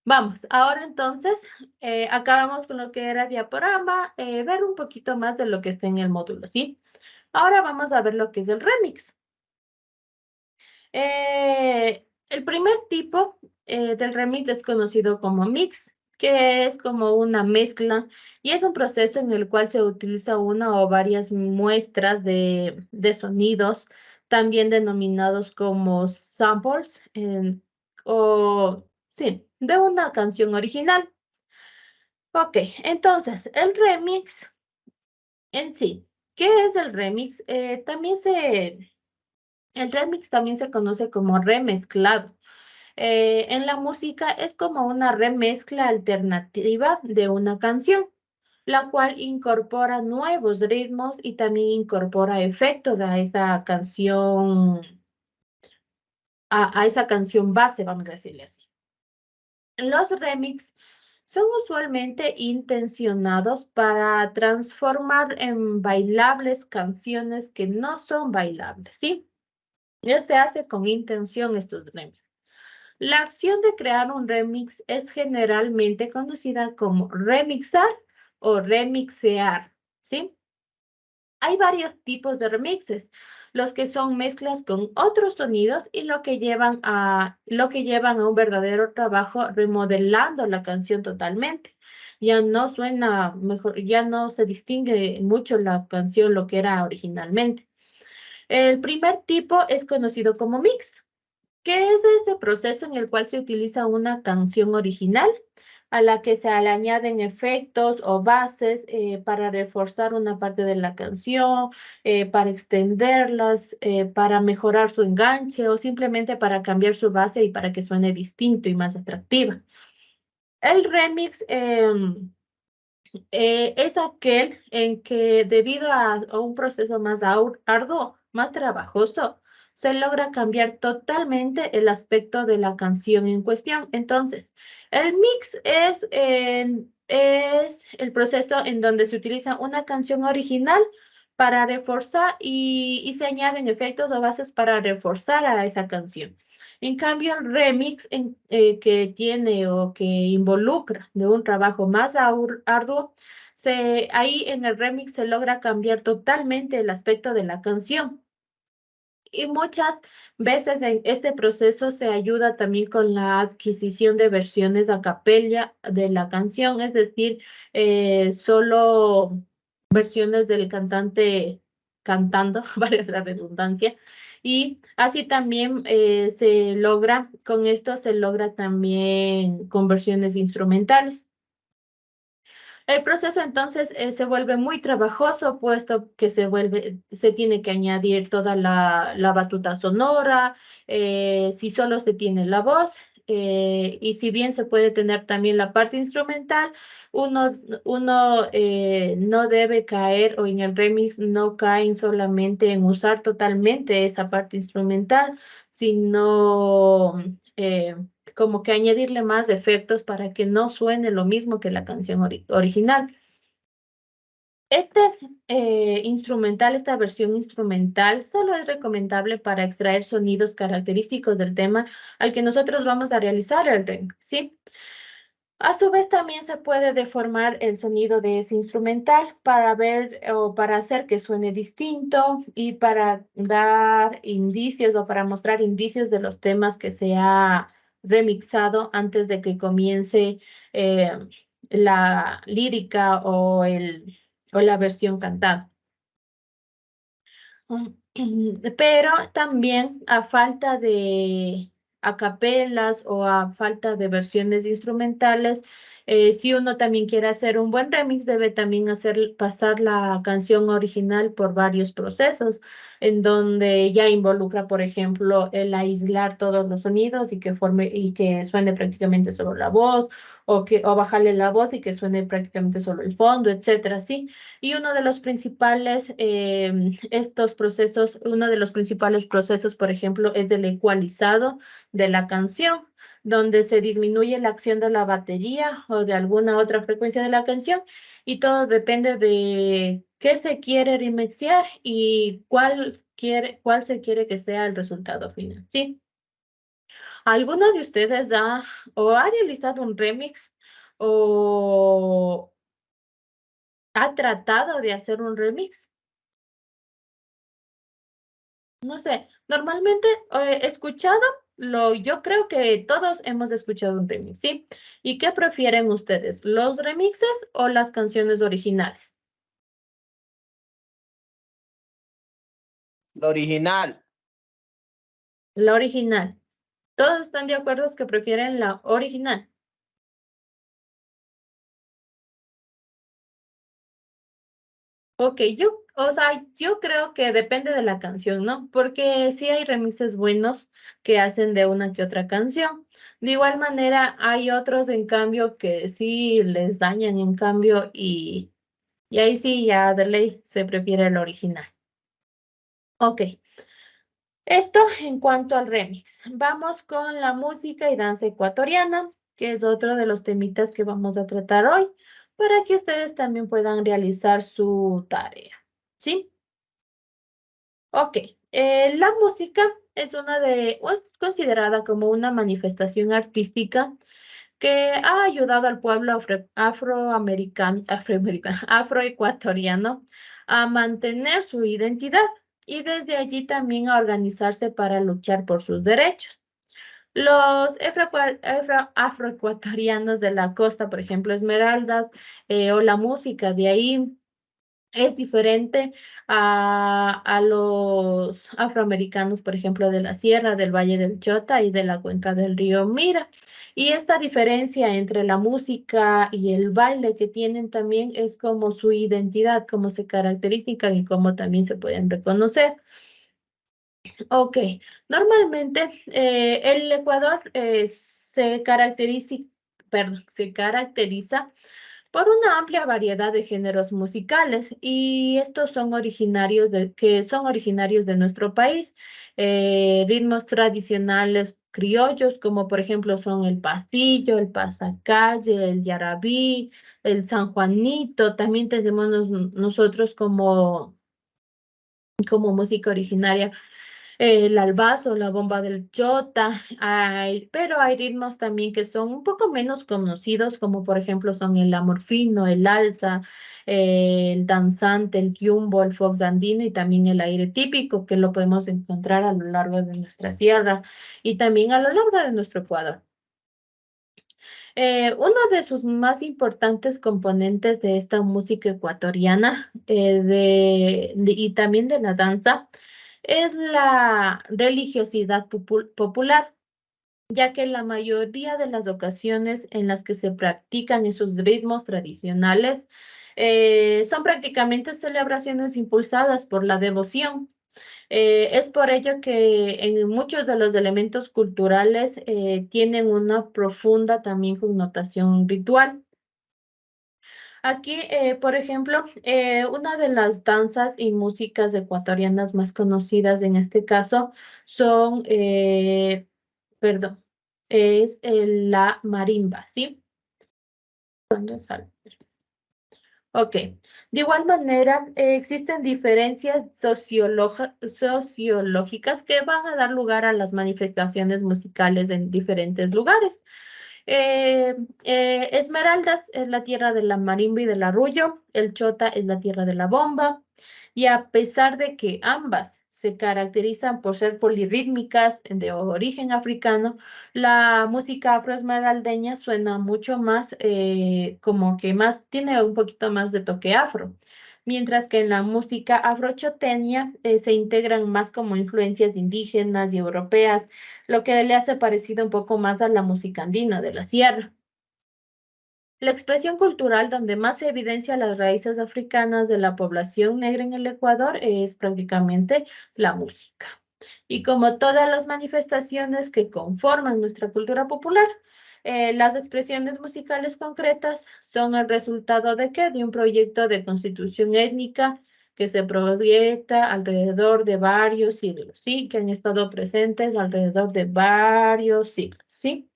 vamos, ahora entonces, acabamos con lo que era diaporama, ver un poquito más de lo que está en el módulo, ¿sí? Ahora vamos a ver lo que es el remix. El primer tipo del remix es conocido como mix, que es como una mezcla y es un proceso en el cual se utiliza una o varias muestras de sonidos, también denominados como samples, o sí, de una canción original. Ok, entonces el remix en sí, ¿qué es el remix? El remix también se conoce como remezclado. En la música es como una remezcla alternativa de una canción, la cual incorpora nuevos ritmos y también incorpora efectos a esa canción, a esa canción base, vamos a decirle así. Los remix son usualmente intencionados para transformar en bailables canciones que no son bailables, ¿sí? Ya se hace con intención estos remix. La acción de crear un remix es generalmente conocida como remixar o remixear, ¿sí? Hay varios tipos de remixes, los que son mezclas con otros sonidos y lo que llevan a un verdadero trabajo remodelando la canción totalmente. Ya no suena mejor, ya no se distingue mucho la canción lo que era originalmente. El primer tipo es conocido como mix, que es este proceso en el cual se utiliza una canción original a la que se le añaden efectos o bases para reforzar una parte de la canción, para extenderlas, para mejorar su enganche o simplemente para cambiar su base y para que suene distinto y más atractiva. El remix es aquel en que debido a un proceso más arduo, más trabajoso, se logra cambiar totalmente el aspecto de la canción en cuestión. Entonces, el mix es el proceso en donde se utiliza una canción original para reforzar y se añaden efectos o bases para reforzar a esa canción. En cambio, el remix que tiene o que involucra de un trabajo más arduo, ahí en el remix se logra cambiar totalmente el aspecto de la canción. Y muchas veces en este proceso se ayuda también con la adquisición de versiones a capella de la canción, es decir, solo versiones del cantante cantando, vale la redundancia. Y así también con esto se logra también con versiones instrumentales. El proceso entonces se vuelve muy trabajoso, puesto que se tiene que añadir toda la batuta sonora, si solo se tiene la voz, y si bien se puede tener también la parte instrumental, uno no debe caer o en el remix no caen solamente en usar totalmente esa parte instrumental, sino como que añadirle más efectos para que no suene lo mismo que la canción original. Este esta versión instrumental, solo es recomendable para extraer sonidos característicos del tema al que nosotros vamos a realizar el remix, ¿sí? A su vez, también se puede deformar el sonido de ese instrumental para ver o para hacer que suene distinto y para dar indicios o para mostrar indicios de los temas que se ha remixado antes de que comience eh, la lírica o la versión cantada. Pero también a falta de acapelas o a falta de versiones instrumentales, si uno también quiere hacer un buen remix, debe también pasar la canción original por varios procesos, en donde ya involucra, por ejemplo, el aislar todos los sonidos y que suene prácticamente solo la voz, o bajarle la voz y que suene prácticamente solo el fondo, etcétera, ¿sí? Y uno de los principales procesos, por ejemplo, es el ecualizado de la canción. donde se disminuye la acción de la batería o de alguna otra frecuencia de la canción, y todo depende de qué se quiere remixear y cuál se quiere que sea el resultado final, ¿sí? ¿Alguno de ustedes ha realizado un remix o ha tratado de hacer un remix? No sé, normalmente he escuchado, yo creo que todos hemos escuchado un remix, ¿sí? ¿Y qué prefieren ustedes, los remixes o las canciones originales? Lo original. La original. ¿Todos están de acuerdo que prefieren la original? Ok, yo creo que depende de la canción, ¿no? Porque sí hay remixes buenos que hacen de una que otra canción. De igual manera, hay otros, en cambio, que sí les dañan, en cambio, y ahí sí, ya de ley se prefiere el original. Ok, esto en cuanto al remix. Vamos con la música y danza ecuatoriana, que es otro de los temitas que vamos a tratar hoy, para que ustedes también puedan realizar su tarea, ¿sí? Ok, la música es considerada como una manifestación artística que ha ayudado al pueblo afroecuatoriano a mantener su identidad y desde allí también a organizarse para luchar por sus derechos. Los afroecuatorianos de la costa, por ejemplo, Esmeraldas, o la música de ahí, es diferente a los afroamericanos, por ejemplo, de la Sierra, del Valle del Chota y de la cuenca del río Mira. Y esta diferencia entre la música y el baile que tienen también es como su identidad, cómo se caracterizan y cómo también se pueden reconocer. Ok, normalmente el Ecuador se caracteriza por una amplia variedad de géneros musicales y estos que son originarios de nuestro país. Ritmos tradicionales criollos, como por ejemplo son el pasillo, el pasacalle, el yarabí, el sanjuanito. También tenemos nosotros como música originaria el albazo, la bomba del chota, pero hay ritmos también que son un poco menos conocidos, como por ejemplo son el amorfino, el alza, el danzante, el yumbo, el fox andino y también el aire típico, que lo podemos encontrar a lo largo de nuestra sierra y también a lo largo de nuestro Ecuador. Uno de sus más importantes componentes de esta música ecuatoriana y también de la danza es la religiosidad popular, ya que la mayoría de las ocasiones en las que se practican esos ritmos tradicionales son prácticamente celebraciones impulsadas por la devoción. Es por ello que en muchos de los elementos culturales tienen una profunda también connotación ritual. Aquí, por ejemplo, una de las danzas y músicas ecuatorianas más conocidas en este caso son, perdón, es la marimba, ¿sí? ¿Cuándo sale? Ok, de igual manera, existen diferencias sociológicas que van a dar lugar a las manifestaciones musicales en diferentes lugares. Esmeraldas es la tierra de la marimba y del arrullo, el Chota es la tierra de la bomba, y a pesar de que ambas se caracterizan por ser polirrítmicas de origen africano, la música afroesmeraldeña suena mucho más, como que más, tiene un poquito más de toque afro, mientras que en la música afrochoteña se integran más como influencias indígenas y europeas, lo que le hace parecido un poco más a la música andina de la sierra. La expresión cultural donde más se evidencia las raíces africanas de la población negra en el Ecuador es prácticamente la música. Y como todas las manifestaciones que conforman nuestra cultura popular, las expresiones musicales concretas son el resultado de ¿qué? De un proyecto de constitución étnica que se proyecta alrededor de varios siglos, ¿sí? Que han estado presentes alrededor de varios siglos, ¿sí?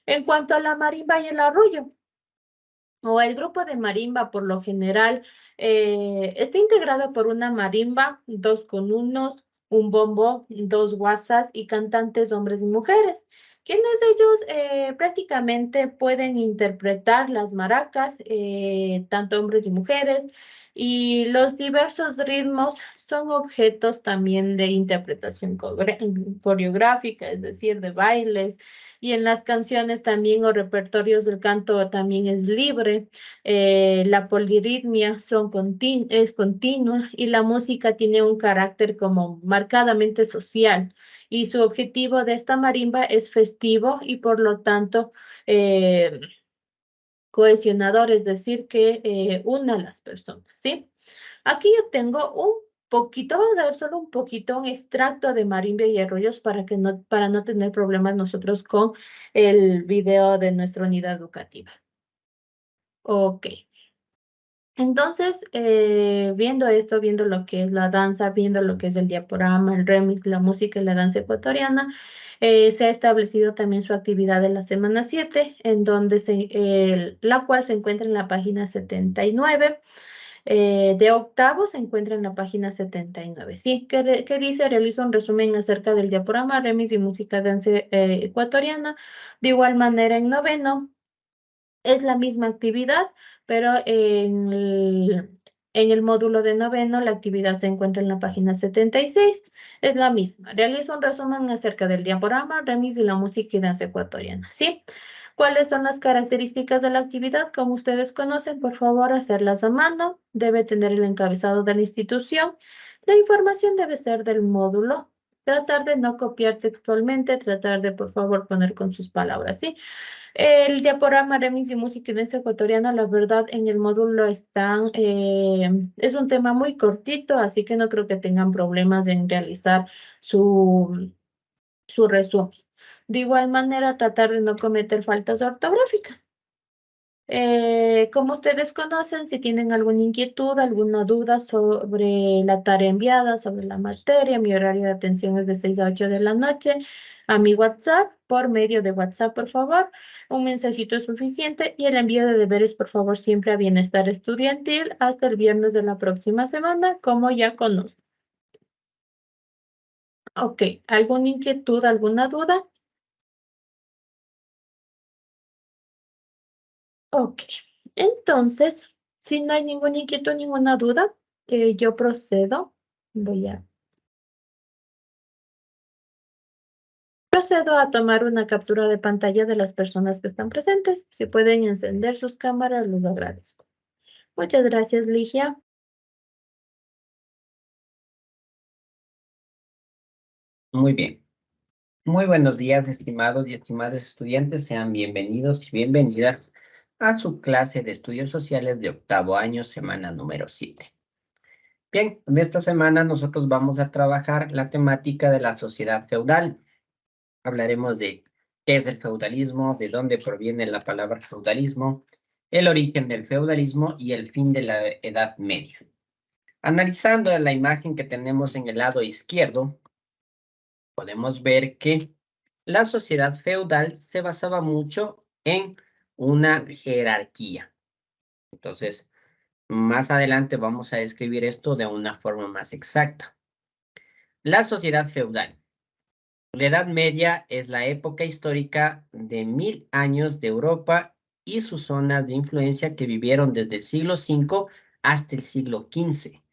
En cuanto a la marimba y el arrullo, o el grupo de marimba por lo general está integrado por una marimba, dos conunos, un bombo, dos guasas y cantantes hombres y mujeres, quienes ellos prácticamente pueden interpretar las maracas, tanto hombres y mujeres, y los diversos ritmos son objetos también de interpretación coreográfica, es decir, de bailes, y en las canciones también o repertorios del canto también es libre. La polirritmia es continua y la música tiene un carácter como marcadamente social. Y su objetivo de esta marimba es festivo y por lo tanto eh, cohesionador, es decir, que une a las personas, ¿sí? Aquí yo tengo un poquito, vamos a ver solo un poquito, un extracto de marimba y arroyos para no tener problemas nosotros con el video de nuestra unidad educativa. Ok. Entonces, viendo esto, viendo lo que es la danza, viendo lo que es el diaporama, el remix, la música y la danza ecuatoriana, se ha establecido también su actividad de la semana 7, en donde la cual se encuentra en la página 79. De octavo se encuentra en la página 79. Sí, que dice, realizo un resumen acerca del diaporama, remix y música danza ecuatoriana. De igual manera, en noveno es la misma actividad, pero en el módulo de noveno la actividad se encuentra en la página 76. Es la misma. Realizo un resumen acerca del diaporama, remix y la música y danza ecuatoriana. ¿Sí? ¿Cuáles son las características de la actividad? Como ustedes conocen, por favor, hacerlas a mano. Debe tener el encabezado de la institución. La información debe ser del módulo. Tratar de no copiar textualmente, tratar de, por favor, poner con sus palabras, ¿sí? El diaporama remix y música y danza ecuatoriana, la verdad, en el módulo es un tema muy cortito, así que no creo que tengan problemas en realizar su resumen. De igual manera, tratar de no cometer faltas ortográficas. Como ustedes conocen, si tienen alguna inquietud, alguna duda sobre la tarea enviada, sobre la materia, mi horario de atención es de 6 a 8 de la noche. A mi WhatsApp, por medio de WhatsApp, por favor, un mensajito es suficiente y el envío de deberes, por favor, siempre a Bienestar Estudiantil hasta el viernes de la próxima semana, como ya conozco. Ok, ¿alguna inquietud, alguna duda? Ok, entonces, si no hay ninguna inquietud, ninguna duda, yo procedo. Procedo a tomar una captura de pantalla de las personas que están presentes. Si pueden encender sus cámaras, les agradezco. Muchas gracias, Ligia. Muy bien. Muy buenos días, estimados y estimadas estudiantes. Sean bienvenidos y bienvenidas a su clase de estudios sociales de octavo año, semana número 7. Bien, en esta semana nosotros vamos a trabajar la temática de la sociedad feudal. Hablaremos de qué es el feudalismo, de dónde proviene la palabra feudalismo, el origen del feudalismo y el fin de la Edad Media. Analizando la imagen que tenemos en el lado izquierdo, podemos ver que la sociedad feudal se basaba mucho en una jerarquía. Entonces, más adelante vamos a describir esto de una forma más exacta. La sociedad feudal. La Edad Media es la época histórica de 1000 años de Europa y sus zonas de influencia que vivieron desde el siglo V hasta el siglo XV.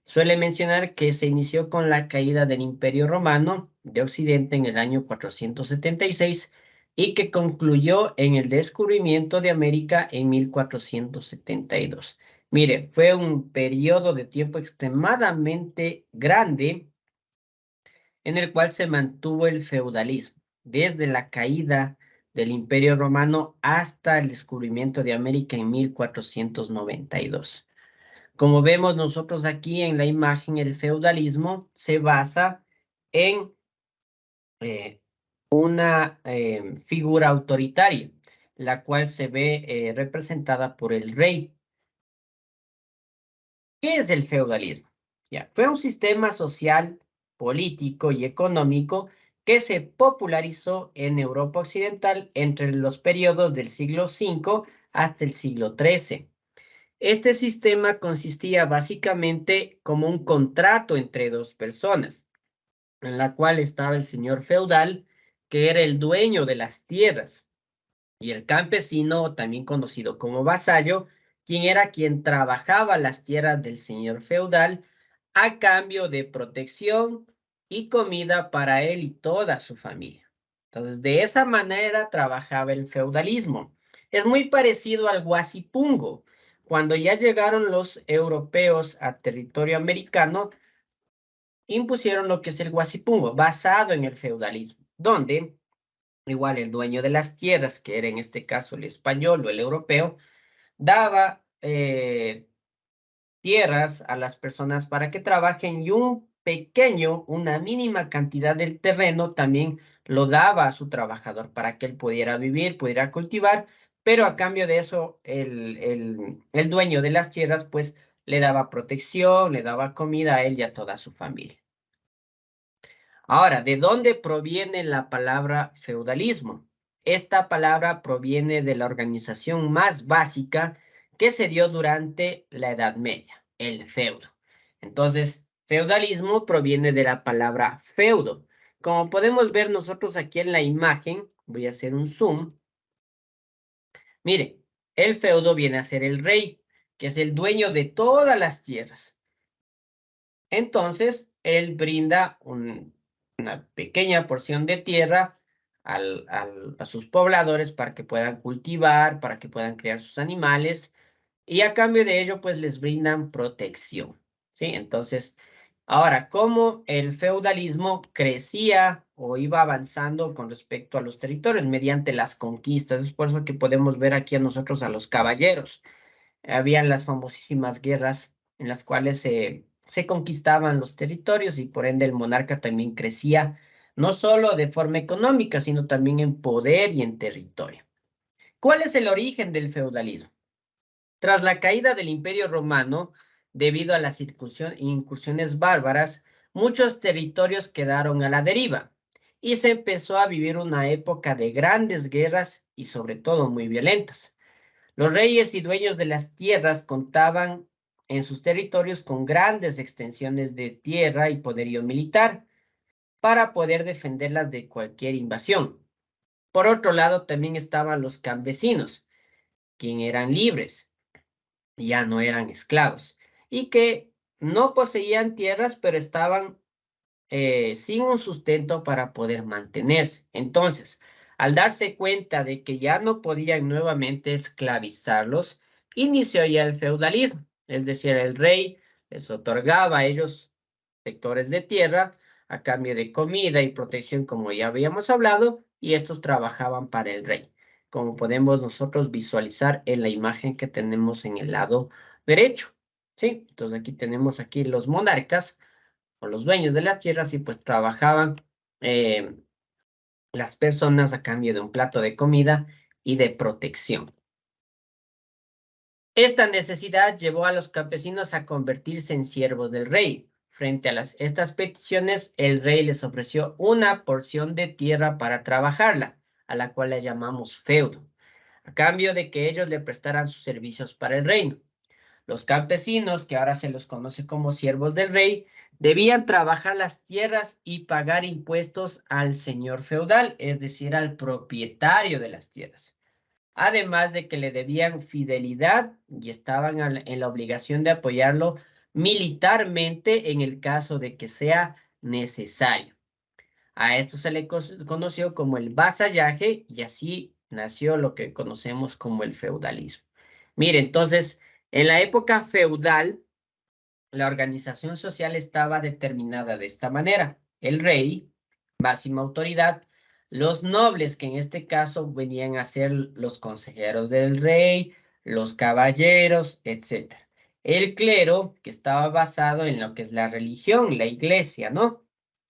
Suele mencionar que se inició con la caída del Imperio Romano de Occidente en el año 476 y que concluyó en el descubrimiento de América en 1472. Mire, fue un periodo de tiempo extremadamente grande en el cual se mantuvo el feudalismo, desde la caída del Imperio Romano hasta el descubrimiento de América en 1492. Como vemos nosotros aquí en la imagen, el feudalismo se basa en una figura autoritaria, la cual se ve representada por el rey. ¿Qué es el feudalismo? Ya, fue un sistema social, político y económico que se popularizó en Europa Occidental entre los periodos del siglo V hasta el siglo XIII. Este sistema consistía básicamente como un contrato entre dos personas, en la cual estaba el señor feudal, que era el dueño de las tierras, y el campesino, también conocido como vasallo, quien trabajaba las tierras del señor feudal a cambio de protección y comida para él y toda su familia. Entonces, de esa manera trabajaba el feudalismo. Es muy parecido al guasipungo. Cuando ya llegaron los europeos a territorio americano, impusieron lo que es el guasipungo, basado en el feudalismo, donde igual el dueño de las tierras, que era en este caso el español o el europeo, daba tierras a las personas para que trabajen y una mínima cantidad del terreno también lo daba a su trabajador para que él pudiera vivir, pudiera cultivar, pero a cambio de eso el dueño de las tierras pues le daba protección, le daba comida a él y a toda su familia. Ahora, ¿de dónde proviene la palabra feudalismo? Esta palabra proviene de la organización más básica que se dio durante la Edad Media, el feudo. Entonces, feudalismo proviene de la palabra feudo. Como podemos ver nosotros aquí en la imagen, voy a hacer un zoom. Mire, el feudo viene a ser el rey, que es el dueño de todas las tierras. Entonces, él brinda una pequeña porción de tierra a sus pobladores para que puedan cultivar, para que puedan criar sus animales, y a cambio de ello, pues les brindan protección, ¿sí? Entonces, ahora, ¿cómo el feudalismo crecía o iba avanzando con respecto a los territorios? Mediante las conquistas. Es por eso que podemos ver aquí a nosotros a los caballeros. Habían las famosísimas guerras en las cuales se conquistaban los territorios y por ende el monarca también crecía, no solo de forma económica, sino también en poder y en territorio. ¿Cuál es el origen del feudalismo? Tras la caída del Imperio Romano, debido a las incursiones bárbaras, muchos territorios quedaron a la deriva y se empezó a vivir una época de grandes guerras y sobre todo muy violentas. Los reyes y dueños de las tierras contaban en sus territorios con grandes extensiones de tierra y poderío militar para poder defenderlas de cualquier invasión. Por otro lado, también estaban los campesinos, quienes eran libres, ya no eran esclavos, y que no poseían tierras, pero estaban sin un sustento para poder mantenerse. Entonces, al darse cuenta de que ya no podían nuevamente esclavizarlos, inició ya el feudalismo, es decir, el rey les otorgaba a ellos sectores de tierra a cambio de comida y protección, como ya habíamos hablado, y estos trabajaban para el rey, como podemos nosotros visualizar en la imagen que tenemos en el lado derecho. ¿Sí? Entonces aquí tenemos aquí los monarcas o los dueños de las tierras y pues trabajaban las personas a cambio de un plato de comida y de protección. Esta necesidad llevó a los campesinos a convertirse en siervos del rey. Frente a estas peticiones, el rey les ofreció una porción de tierra para trabajarla, a la cual le llamamos feudo, a cambio de que ellos le prestaran sus servicios para el reino. Los campesinos, que ahora se los conoce como siervos del rey, debían trabajar las tierras y pagar impuestos al señor feudal, es decir, al propietario de las tierras. Además de que le debían fidelidad y estaban en la obligación de apoyarlo militarmente en el caso de que sea necesario. A esto se le conoció como el vasallaje y así nació lo que conocemos como el feudalismo. Mire, entonces, en la época feudal, la organización social estaba determinada de esta manera. El rey, máxima autoridad, los nobles, que en este caso venían a ser los consejeros del rey, los caballeros, etc. El clero, que estaba basado en lo que es la religión, la iglesia, ¿no?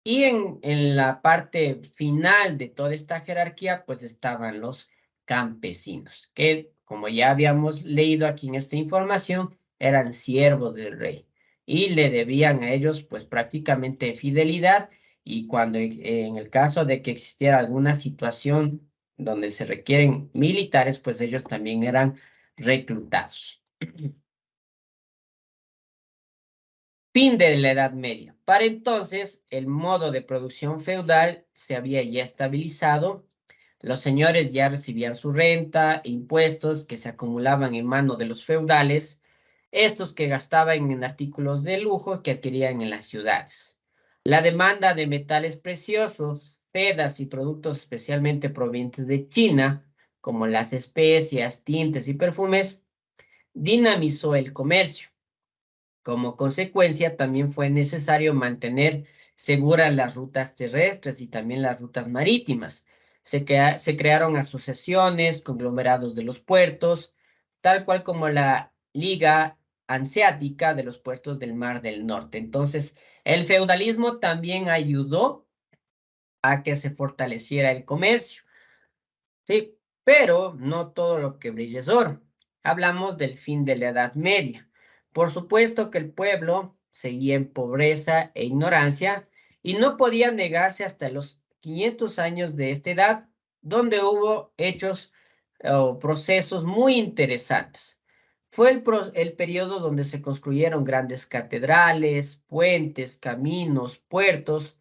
Y en la parte final de toda esta jerarquía, pues estaban los campesinos, que como ya habíamos leído aquí en esta información, eran siervos del rey y le debían a ellos pues prácticamente fidelidad y cuando en el caso de que existiera alguna situación donde se requieren militares, pues ellos también eran reclutados. Fin de la Edad Media. Para entonces, el modo de producción feudal se había ya estabilizado. Los señores ya recibían su renta, impuestos que se acumulaban en mano de los feudales, estos que gastaban en artículos de lujo que adquirían en las ciudades. La demanda de metales preciosos, sedas y productos especialmente provenientes de China, como las especias, tintes y perfumes, dinamizó el comercio. Como consecuencia, también fue necesario mantener seguras las rutas terrestres y también las rutas marítimas. Se crearon asociaciones, conglomerados de los puertos, tal cual como la Liga Hanseática de los puertos del Mar del Norte. Entonces, el feudalismo también ayudó a que se fortaleciera el comercio. Sí, pero no todo lo que brilla es oro. Hablamos del fin de la Edad Media. Por supuesto que el pueblo seguía en pobreza e ignorancia y no podía negarse hasta los 500 años de esta edad, donde hubo hechos o procesos muy interesantes. Fue el periodo donde se construyeron grandes catedrales, puentes, caminos, puertos.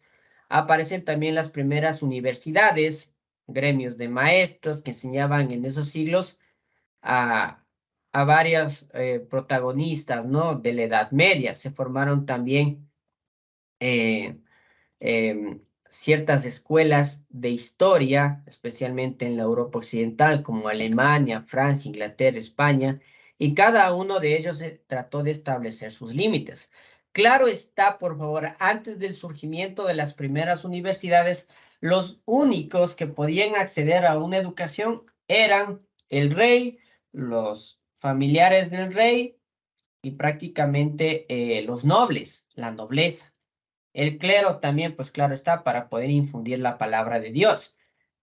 Aparecen también las primeras universidades, gremios de maestros que enseñaban en esos siglos a, a varios protagonistas, ¿no? De la Edad Media. Se formaron también eh, em, ciertas escuelas de historia, especialmente en la Europa occidental, como Alemania, Francia, Inglaterra, España, y cada uno de ellos trató de establecer sus límites. Claro está, por favor, antes del surgimiento de las primeras universidades, los únicos que podían acceder a una educación eran el rey, los familiares del rey y prácticamente los nobles, la nobleza. El clero también, pues claro está, para poder infundir la palabra de Dios.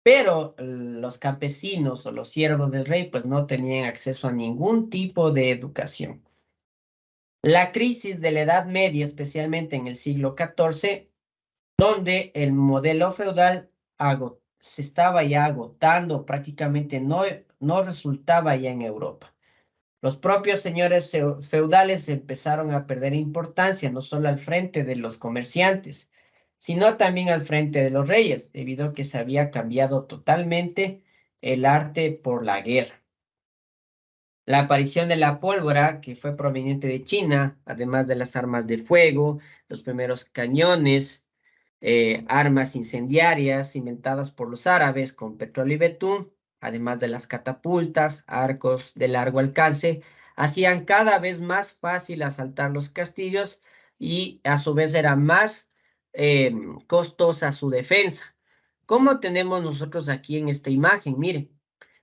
Pero los campesinos o los siervos del rey, pues no tenían acceso a ningún tipo de educación. La crisis de la Edad Media, especialmente en el siglo XIV, donde el modelo feudal se estaba ya agotando, prácticamente no resultaba ya en Europa. Los propios señores feudales empezaron a perder importancia, no solo al frente de los comerciantes, sino también al frente de los reyes, debido a que se había cambiado totalmente el arte por la guerra. La aparición de la pólvora, que fue proveniente de China, además de las armas de fuego, los primeros cañones, armas incendiarias inventadas por los árabes con petróleo y betún, además de las catapultas, arcos de largo alcance, hacían cada vez más fácil asaltar los castillos y a su vez era más costosa su defensa. ¿Cómo tenemos nosotros aquí en esta imagen? Miren,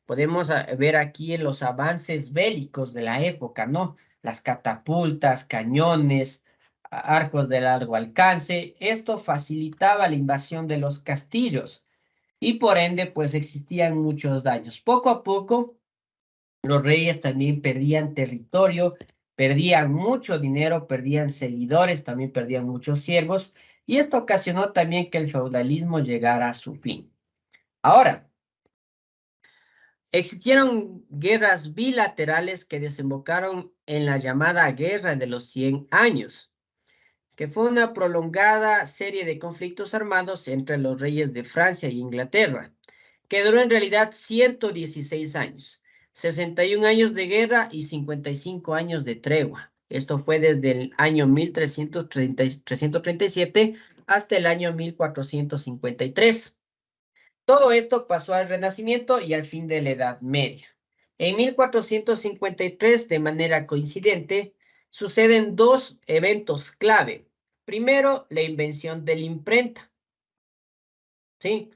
podemos ver aquí en los avances bélicos de la época, ¿no? Las catapultas, cañones, arcos de largo alcance. Esto facilitaba la invasión de los castillos y por ende, pues existían muchos daños. Poco a poco, los reyes también perdían territorio, perdían mucho dinero, perdían seguidores, también perdían muchos siervos y esto ocasionó también que el feudalismo llegara a su fin. Ahora, existieron guerras bilaterales que desembocaron en la llamada Guerra de los 100 Años, que fue una prolongada serie de conflictos armados entre los reyes de Francia y Inglaterra, que duró en realidad 116 años, 61 años de guerra y 55 años de tregua. Esto fue desde el año 337 hasta el año 1453. Todo esto pasó al Renacimiento y al fin de la Edad Media. En 1453, de manera coincidente, suceden dos eventos clave. Primero, la invención de la imprenta. ¿Sí?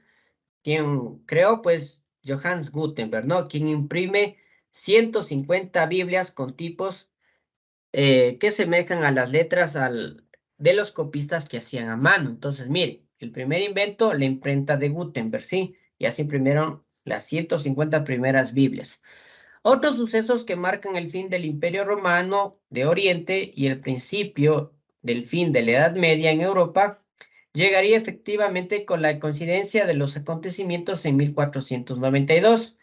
Quien creó, pues, Johannes Gutenberg, ¿no? Quien imprime 150 Biblias con tipos que semejan a las letras de los copistas que hacían a mano. Entonces, mire, el primer invento, la imprenta de Gutenberg, ¿sí? Y así imprimieron las 150 primeras Biblias. Otros sucesos que marcan el fin del Imperio Romano de Oriente y el principio del fin de la Edad Media en Europa llegaría efectivamente con la coincidencia de los acontecimientos en 1492,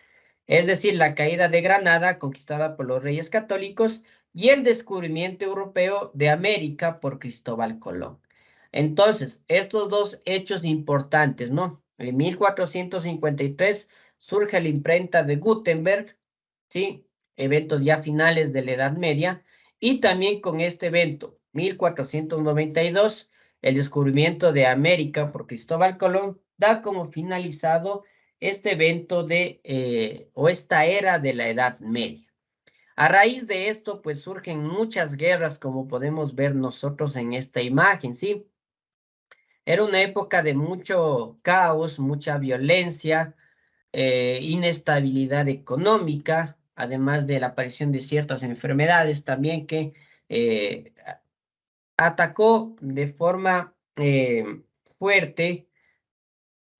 es decir, la caída de Granada conquistada por los reyes católicos y el descubrimiento europeo de América por Cristóbal Colón. Entonces, estos dos hechos importantes, ¿no? En 1453 surge la imprenta de Gutenberg, ¿sí? Eventos ya finales de la Edad Media, y también con este evento, 1492, el descubrimiento de América por Cristóbal Colón, da como finalizado este evento o esta era de la Edad Media. A raíz de esto, pues surgen muchas guerras, como podemos ver nosotros en esta imagen, ¿sí? Era una época de mucho caos, mucha violencia, inestabilidad económica, además de la aparición de ciertas enfermedades también que atacó de forma fuerte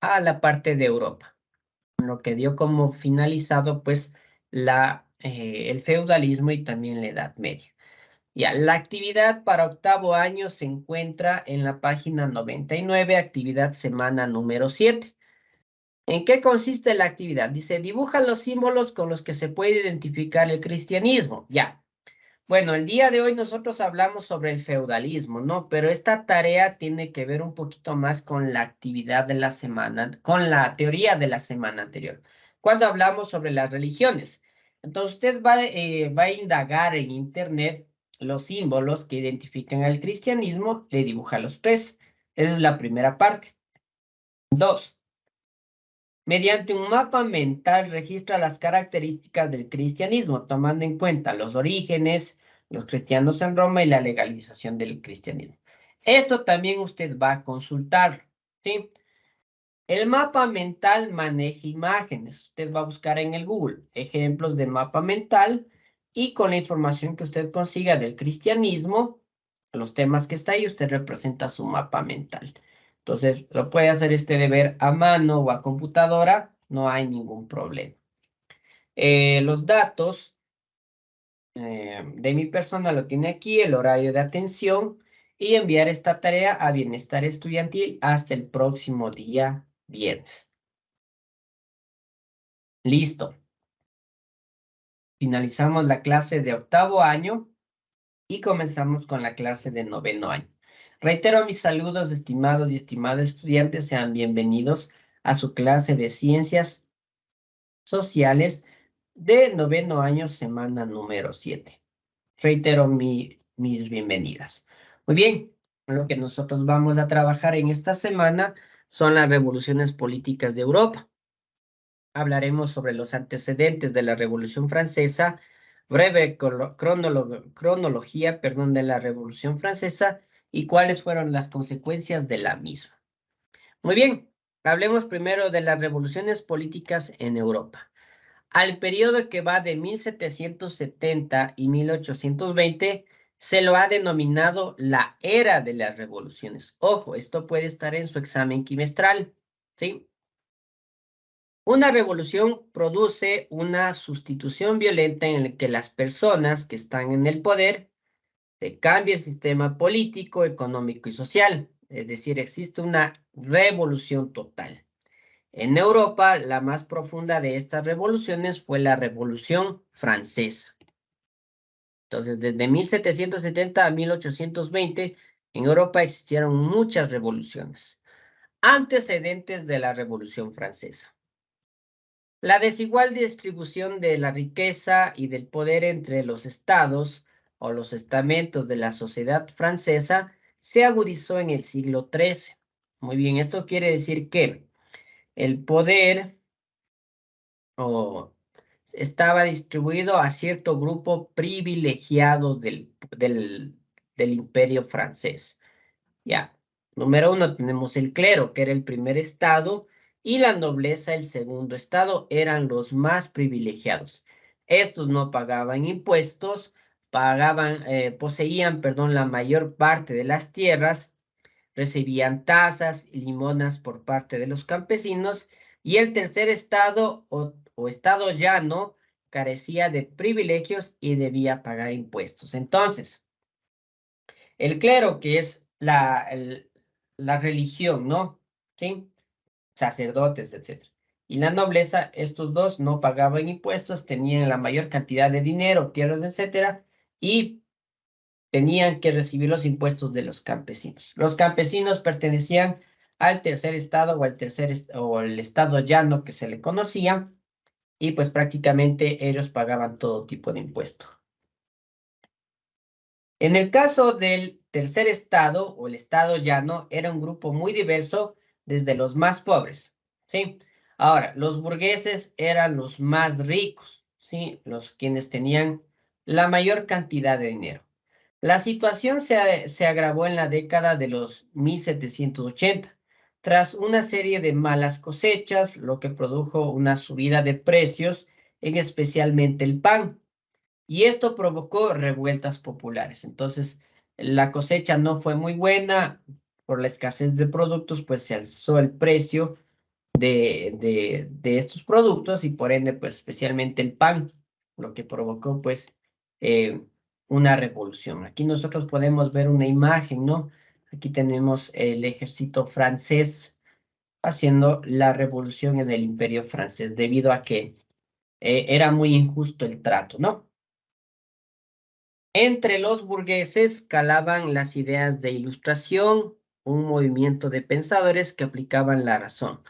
a la parte de Europa, lo que dio como finalizado pues el feudalismo y también la Edad Media. Ya, la actividad para octavo año se encuentra en la página 99, actividad semana número 7. ¿En qué consiste la actividad? Dice, dibuja los símbolos con los que se puede identificar el cristianismo. Ya. Bueno, el día de hoy nosotros hablamos sobre el feudalismo, ¿no? Pero esta tarea tiene que ver un poquito más con la actividad de la semana, con la teoría de la semana anterior, cuando hablamos sobre las religiones. Entonces usted va a indagar en internet los símbolos que identifican al cristianismo, le dibuja los tres. Esa es la primera parte. 2. Mediante un mapa mental registra las características del cristianismo, tomando en cuenta los orígenes, los cristianos en Roma y la legalización del cristianismo. Esto también usted va a consultarlo, ¿sí? El mapa mental maneja imágenes. Usted va a buscar en el Google ejemplos de mapa mental y con la información que usted consiga del cristianismo, los temas que está ahí, usted representa su mapa mental. Entonces, lo puede hacer este deber a mano o a computadora, no hay ningún problema. Los datos de mi persona lo tiene aquí, el horario de atención y enviar esta tarea a Bienestar Estudiantil hasta el próximo día viernes. Listo. Finalizamos la clase de octavo año y comenzamos con la clase de noveno año. Reitero mis saludos, estimados y estimadas estudiantes, sean bienvenidos a su clase de Ciencias Sociales de noveno año, semana número 7. Reitero mis bienvenidas. Muy bien, lo que nosotros vamos a trabajar en esta semana son las revoluciones políticas de Europa. Hablaremos sobre los antecedentes de la Revolución Francesa, breve cronología, de la Revolución Francesa y cuáles fueron las consecuencias de la misma. Muy bien, hablemos primero de las revoluciones políticas en Europa. Al periodo que va de 1770 y 1820 se lo ha denominado la era de las revoluciones. Ojo, esto puede estar en su examen quimestral, ¿sí? Una revolución produce una sustitución violenta en la que las personas que están en el poder se cambia el sistema político, económico y social. Es decir, existe una revolución total. En Europa, la más profunda de estas revoluciones fue la Revolución Francesa. Entonces, desde 1770 a 1820, en Europa existieron muchas revoluciones, antecedentes de la Revolución Francesa. La desigual distribución de la riqueza y del poder entre los estados o los estamentos de la sociedad francesa se agudizó en el siglo XIII. Muy bien, esto quiere decir que el poder estaba distribuido a cierto grupo privilegiado del imperio francés. Ya, número 1 tenemos el clero, que era el primer estado, y la nobleza, el segundo estado, eran los más privilegiados. Estos no pagaban impuestos, poseían, la mayor parte de las tierras, recibían tasas y limonas por parte de los campesinos, y el tercer estado o estado llano carecía de privilegios y debía pagar impuestos. Entonces, el clero, que es la religión, ¿no? ¿Sí? Sacerdotes, etc. Y la nobleza, estos dos no pagaban impuestos, tenían la mayor cantidad de dinero, tierras, etcétera, y tenían que recibir los impuestos de los campesinos. Los campesinos pertenecían al tercer estado o o el estado llano que se le conocía, y pues prácticamente ellos pagaban todo tipo de impuestos. En el caso del tercer estado o el estado llano, era un grupo muy diverso, desde los más pobres, ¿sí? Ahora, los burgueses eran los más ricos, ¿sí? Los quienes tenían la mayor cantidad de dinero. La situación se agravó en la década de los 1780, tras una serie de malas cosechas, lo que produjo una subida de precios, en especialmente el pan. Y esto provocó revueltas populares. Entonces, la cosecha no fue muy buena por la escasez de productos, pues se alzó el precio de estos productos y por ende, pues especialmente el pan, lo que provocó pues eh, una revolución. Aquí nosotros podemos ver una imagen, ¿no? Aquí tenemos el ejército francés haciendo la revolución en el Imperio francés, debido a que era muy injusto el trato, ¿no? Entre los burgueses calaban las ideas de Ilustración, un movimiento de pensadores que aplicaban la razón.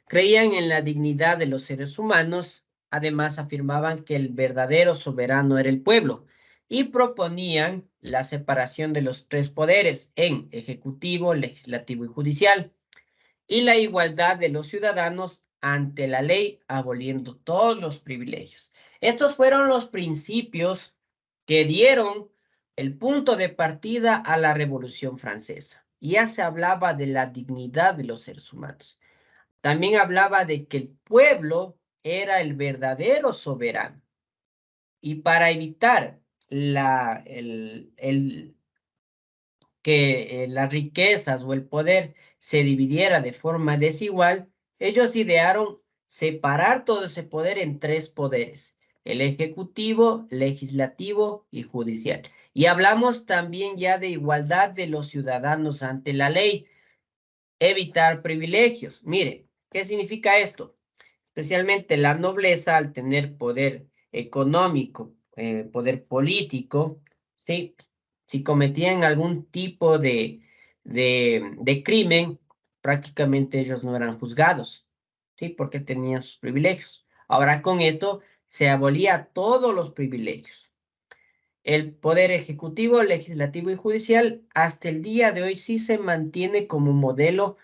Creían en la dignidad de los seres humanos, además afirmaban que el verdadero soberano era el pueblo y proponían la separación de los tres poderes en ejecutivo, legislativo y judicial, y la igualdad de los ciudadanos ante la ley, aboliendo todos los privilegios. Estos fueron los principios que dieron el punto de partida a la Revolución Francesa. Ya se hablaba de la dignidad de los seres humanos. También hablaba de que el pueblo era el verdadero soberano. Y para evitar que las riquezas o el poder se dividiera de forma desigual, ellos idearon separar todo ese poder en tres poderes: el ejecutivo, legislativo y judicial. Y hablamos también ya de igualdad de los ciudadanos ante la ley, evitar privilegios. Mire, ¿qué significa esto? Especialmente la nobleza, al tener poder económico, poder político, ¿sí? Si cometían algún tipo de crimen, prácticamente ellos no eran juzgados, ¿sí? Porque tenían sus privilegios. Ahora con esto se abolía todos los privilegios. El poder ejecutivo, legislativo y judicial hasta el día de hoy sí se mantiene como de,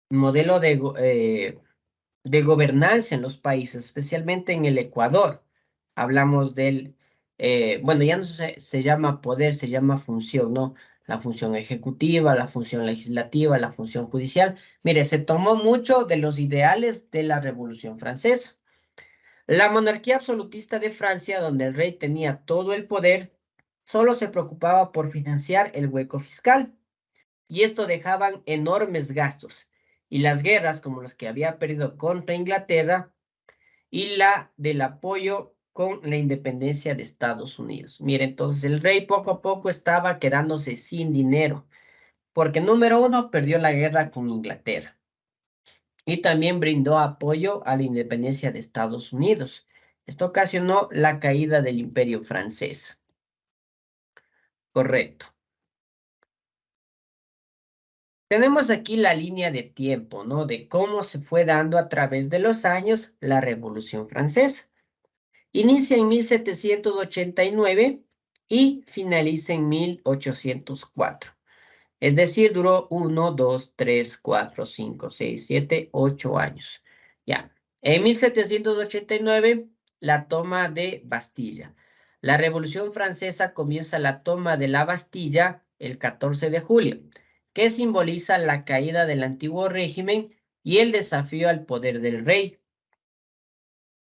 modelo de gobernanza en los países, especialmente en el Ecuador. Hablamos bueno, ya no se llama poder, se llama función, ¿no? La función ejecutiva, la función legislativa, la función judicial. Mire, se tomó mucho de los ideales de la Revolución Francesa. La monarquía absolutista de Francia, donde el rey tenía todo el poder, solo se preocupaba por financiar el hueco fiscal, y esto dejaban enormes gastos. Y las guerras, como las que había perdido contra Inglaterra, y la del apoyo con la independencia de Estados Unidos. Mire, entonces el rey poco a poco estaba quedándose sin dinero, porque número uno, perdió la guerra con Inglaterra y también brindó apoyo a la independencia de Estados Unidos. Esto ocasionó la caída del Imperio francés. Correcto. Tenemos aquí la línea de tiempo, ¿no? De cómo se fue dando a través de los años la Revolución Francesa. Inicia en 1789 y finaliza en 1804. Es decir, duró 1, 2, 3, 4, 5, 6, 7, 8 años. Ya. En 1789, la toma de Bastilla. La Revolución Francesa comienza la toma de la Bastilla el 14 de julio, que simboliza la caída del antiguo régimen y el desafío al poder del rey.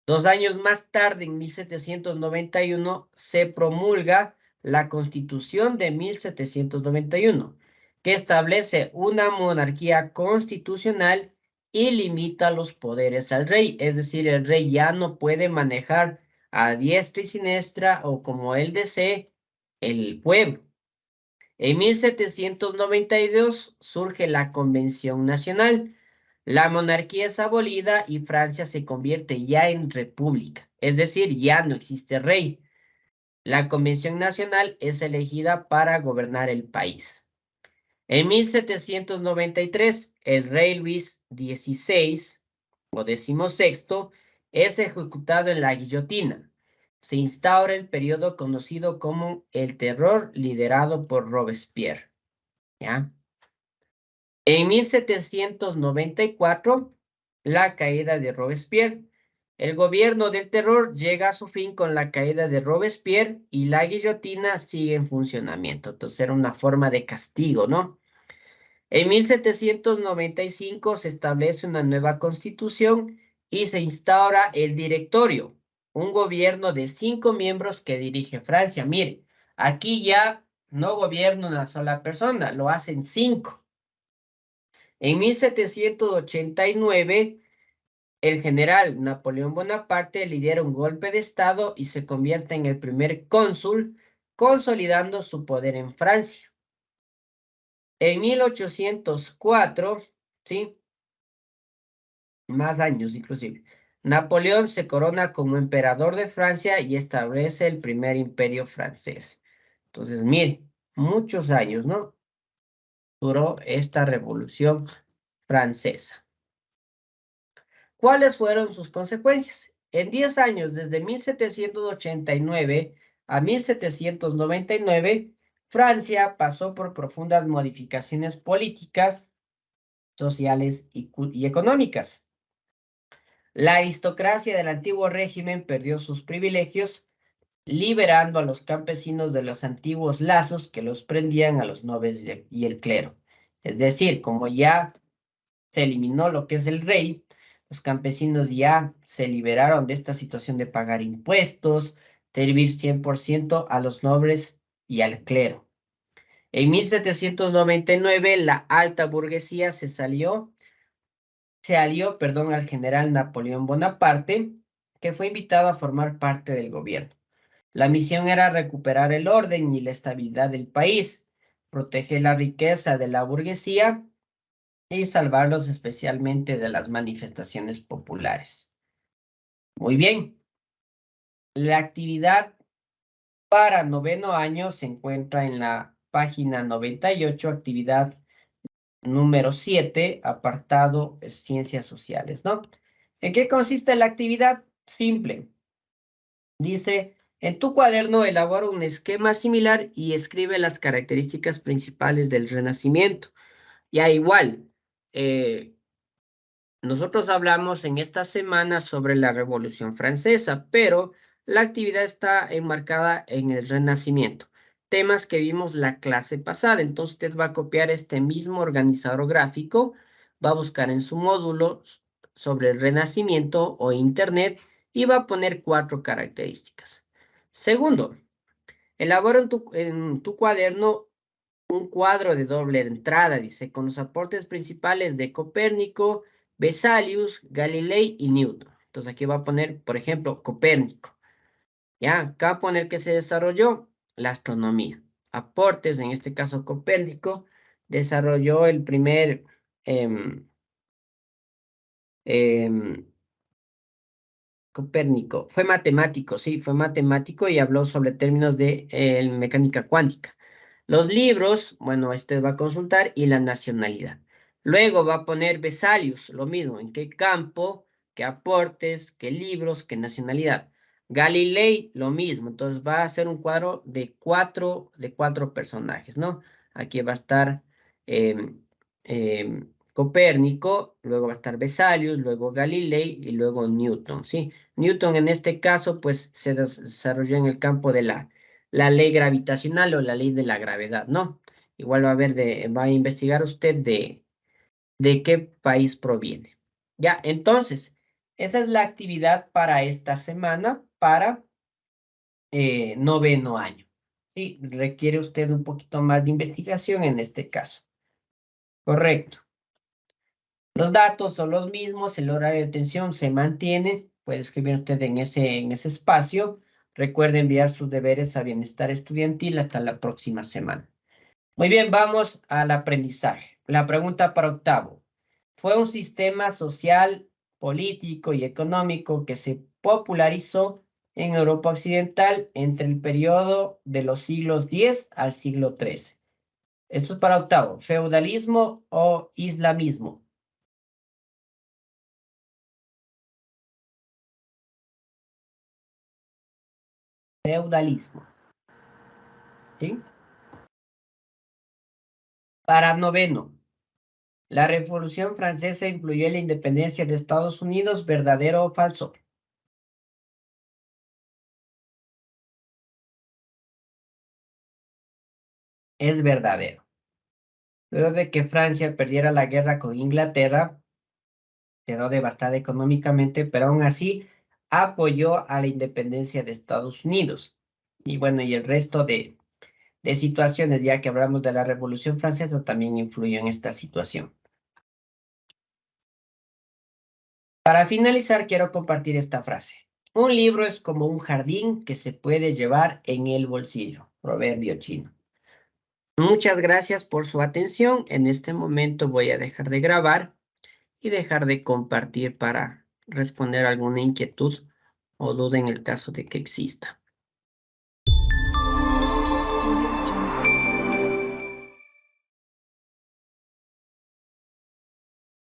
2 años más tarde, en 1791, se promulga la Constitución de 1791, que establece una monarquía constitucional y limita los poderes al rey. Es decir, el rey ya no puede manejar a diestra y siniestra o como él desee el pueblo. En 1792 surge la Convención Nacional. La monarquía es abolida y Francia se convierte ya en república, es decir, ya no existe rey. La Convención Nacional es elegida para gobernar el país. En 1793, el rey Luis XVI o XVI es ejecutado en la guillotina. Se instaura el periodo conocido como el terror liderado por Robespierre. ¿Ya? En 1794, la caída de Robespierre. El gobierno del terror llega a su fin con la caída de Robespierre y la guillotina sigue en funcionamiento. Entonces era una forma de castigo, ¿no? En 1795 se establece una nueva constitución y se instaura el directorio, un gobierno de 5 miembros que dirige Francia. Mire, aquí ya no gobierna una sola persona, lo hacen 5. En 1789, el general Napoleón Bonaparte lidera un golpe de Estado y se convierte en el primer cónsul, consolidando su poder en Francia. En 1804, ¿sí? Más años inclusive, Napoleón se corona como emperador de Francia y establece el primer imperio francés. Entonces, mire, muchos años, ¿no? Duró esta revolución francesa. ¿Cuáles fueron sus consecuencias? En 10 años, desde 1789 a 1799, Francia pasó por profundas modificaciones políticas, sociales y económicas. La aristocracia del antiguo régimen perdió sus privilegios, liberando a los campesinos de los antiguos lazos que los prendían a los nobles y el clero. Es decir, como ya se eliminó lo que es el rey, los campesinos ya se liberaron de esta situación de pagar impuestos, servir 100% a los nobles y al clero. En 1799, la alta burguesía se alió, al general Napoleón Bonaparte, que fue invitado a formar parte del gobierno. La misión era recuperar el orden y la estabilidad del país, proteger la riqueza de la burguesía y salvarlos especialmente de las manifestaciones populares. Muy bien. La actividad para noveno año se encuentra en la página 98, actividad número 7, apartado Ciencias Sociales, ¿no? ¿En qué consiste la actividad? Simple. Dice, en tu cuaderno elabora un esquema similar y escribe las características principales del Renacimiento. Ya igual, nosotros hablamos en esta semana sobre la Revolución Francesa, pero la actividad está enmarcada en el Renacimiento. Temas que vimos la clase pasada. Entonces usted va a copiar este mismo organizador gráfico, va a buscar en su módulo sobre el Renacimiento o Internet y va a poner 4 características. Segundo, elabora en tu cuaderno un cuadro de doble entrada, dice, con los aportes principales de Copérnico, Vesalius, Galilei y Newton. Entonces aquí va a poner, por ejemplo, Copérnico. Ya, acá va a poner que se desarrolló la astronomía. Aportes, en este caso Copérnico, desarrolló el primer Copérnico. Fue matemático, sí, fue matemático y habló sobre términos de mecánica cuántica. Los libros, bueno, este va a consultar y la nacionalidad. Luego va a poner Vesalius, lo mismo, en qué campo, qué aportes, qué libros, qué nacionalidad. Galilei, lo mismo, entonces va a hacer un cuadro de cuatro personajes, ¿no? Aquí va a estar Copérnico, luego va a estar Vesalius, luego Galilei y luego Newton, ¿sí? Newton en este caso, pues se desarrolló en el campo de la ley gravitacional o la ley de la gravedad, ¿no? Igual va a investigar usted de qué país proviene. Ya, entonces, esa es la actividad para esta semana, para noveno año. Sí, requiere usted un poquito más de investigación en este caso. Correcto. Los datos son los mismos, el horario de atención se mantiene. Puede escribir usted en ese espacio. Recuerde enviar sus deberes a Bienestar Estudiantil hasta la próxima semana. Muy bien, vamos al aprendizaje. La pregunta para octavo. Fue un sistema social, político y económico que se popularizó en Europa Occidental entre el periodo de los siglos X al siglo XIII. Esto es para octavo. ¿Feudalismo o islamismo? Feudalismo. ¿Sí? Para noveno. ¿La Revolución Francesa influyó en la independencia de Estados Unidos? ¿Verdadero o falso? Es verdadero. Luego de que Francia perdiera la guerra con Inglaterra, quedó devastada económicamente, pero aún así apoyó a la independencia de Estados Unidos. Y bueno, y el resto de situaciones, ya que hablamos de la Revolución Francesa, también influyó en esta situación. Para finalizar, quiero compartir esta frase. Un libro es como un jardín que se puede llevar en el bolsillo. Proverbio chino. Muchas gracias por su atención. En este momento voy a dejar de grabar y dejar de compartir para responder alguna inquietud o duda en el caso de que exista.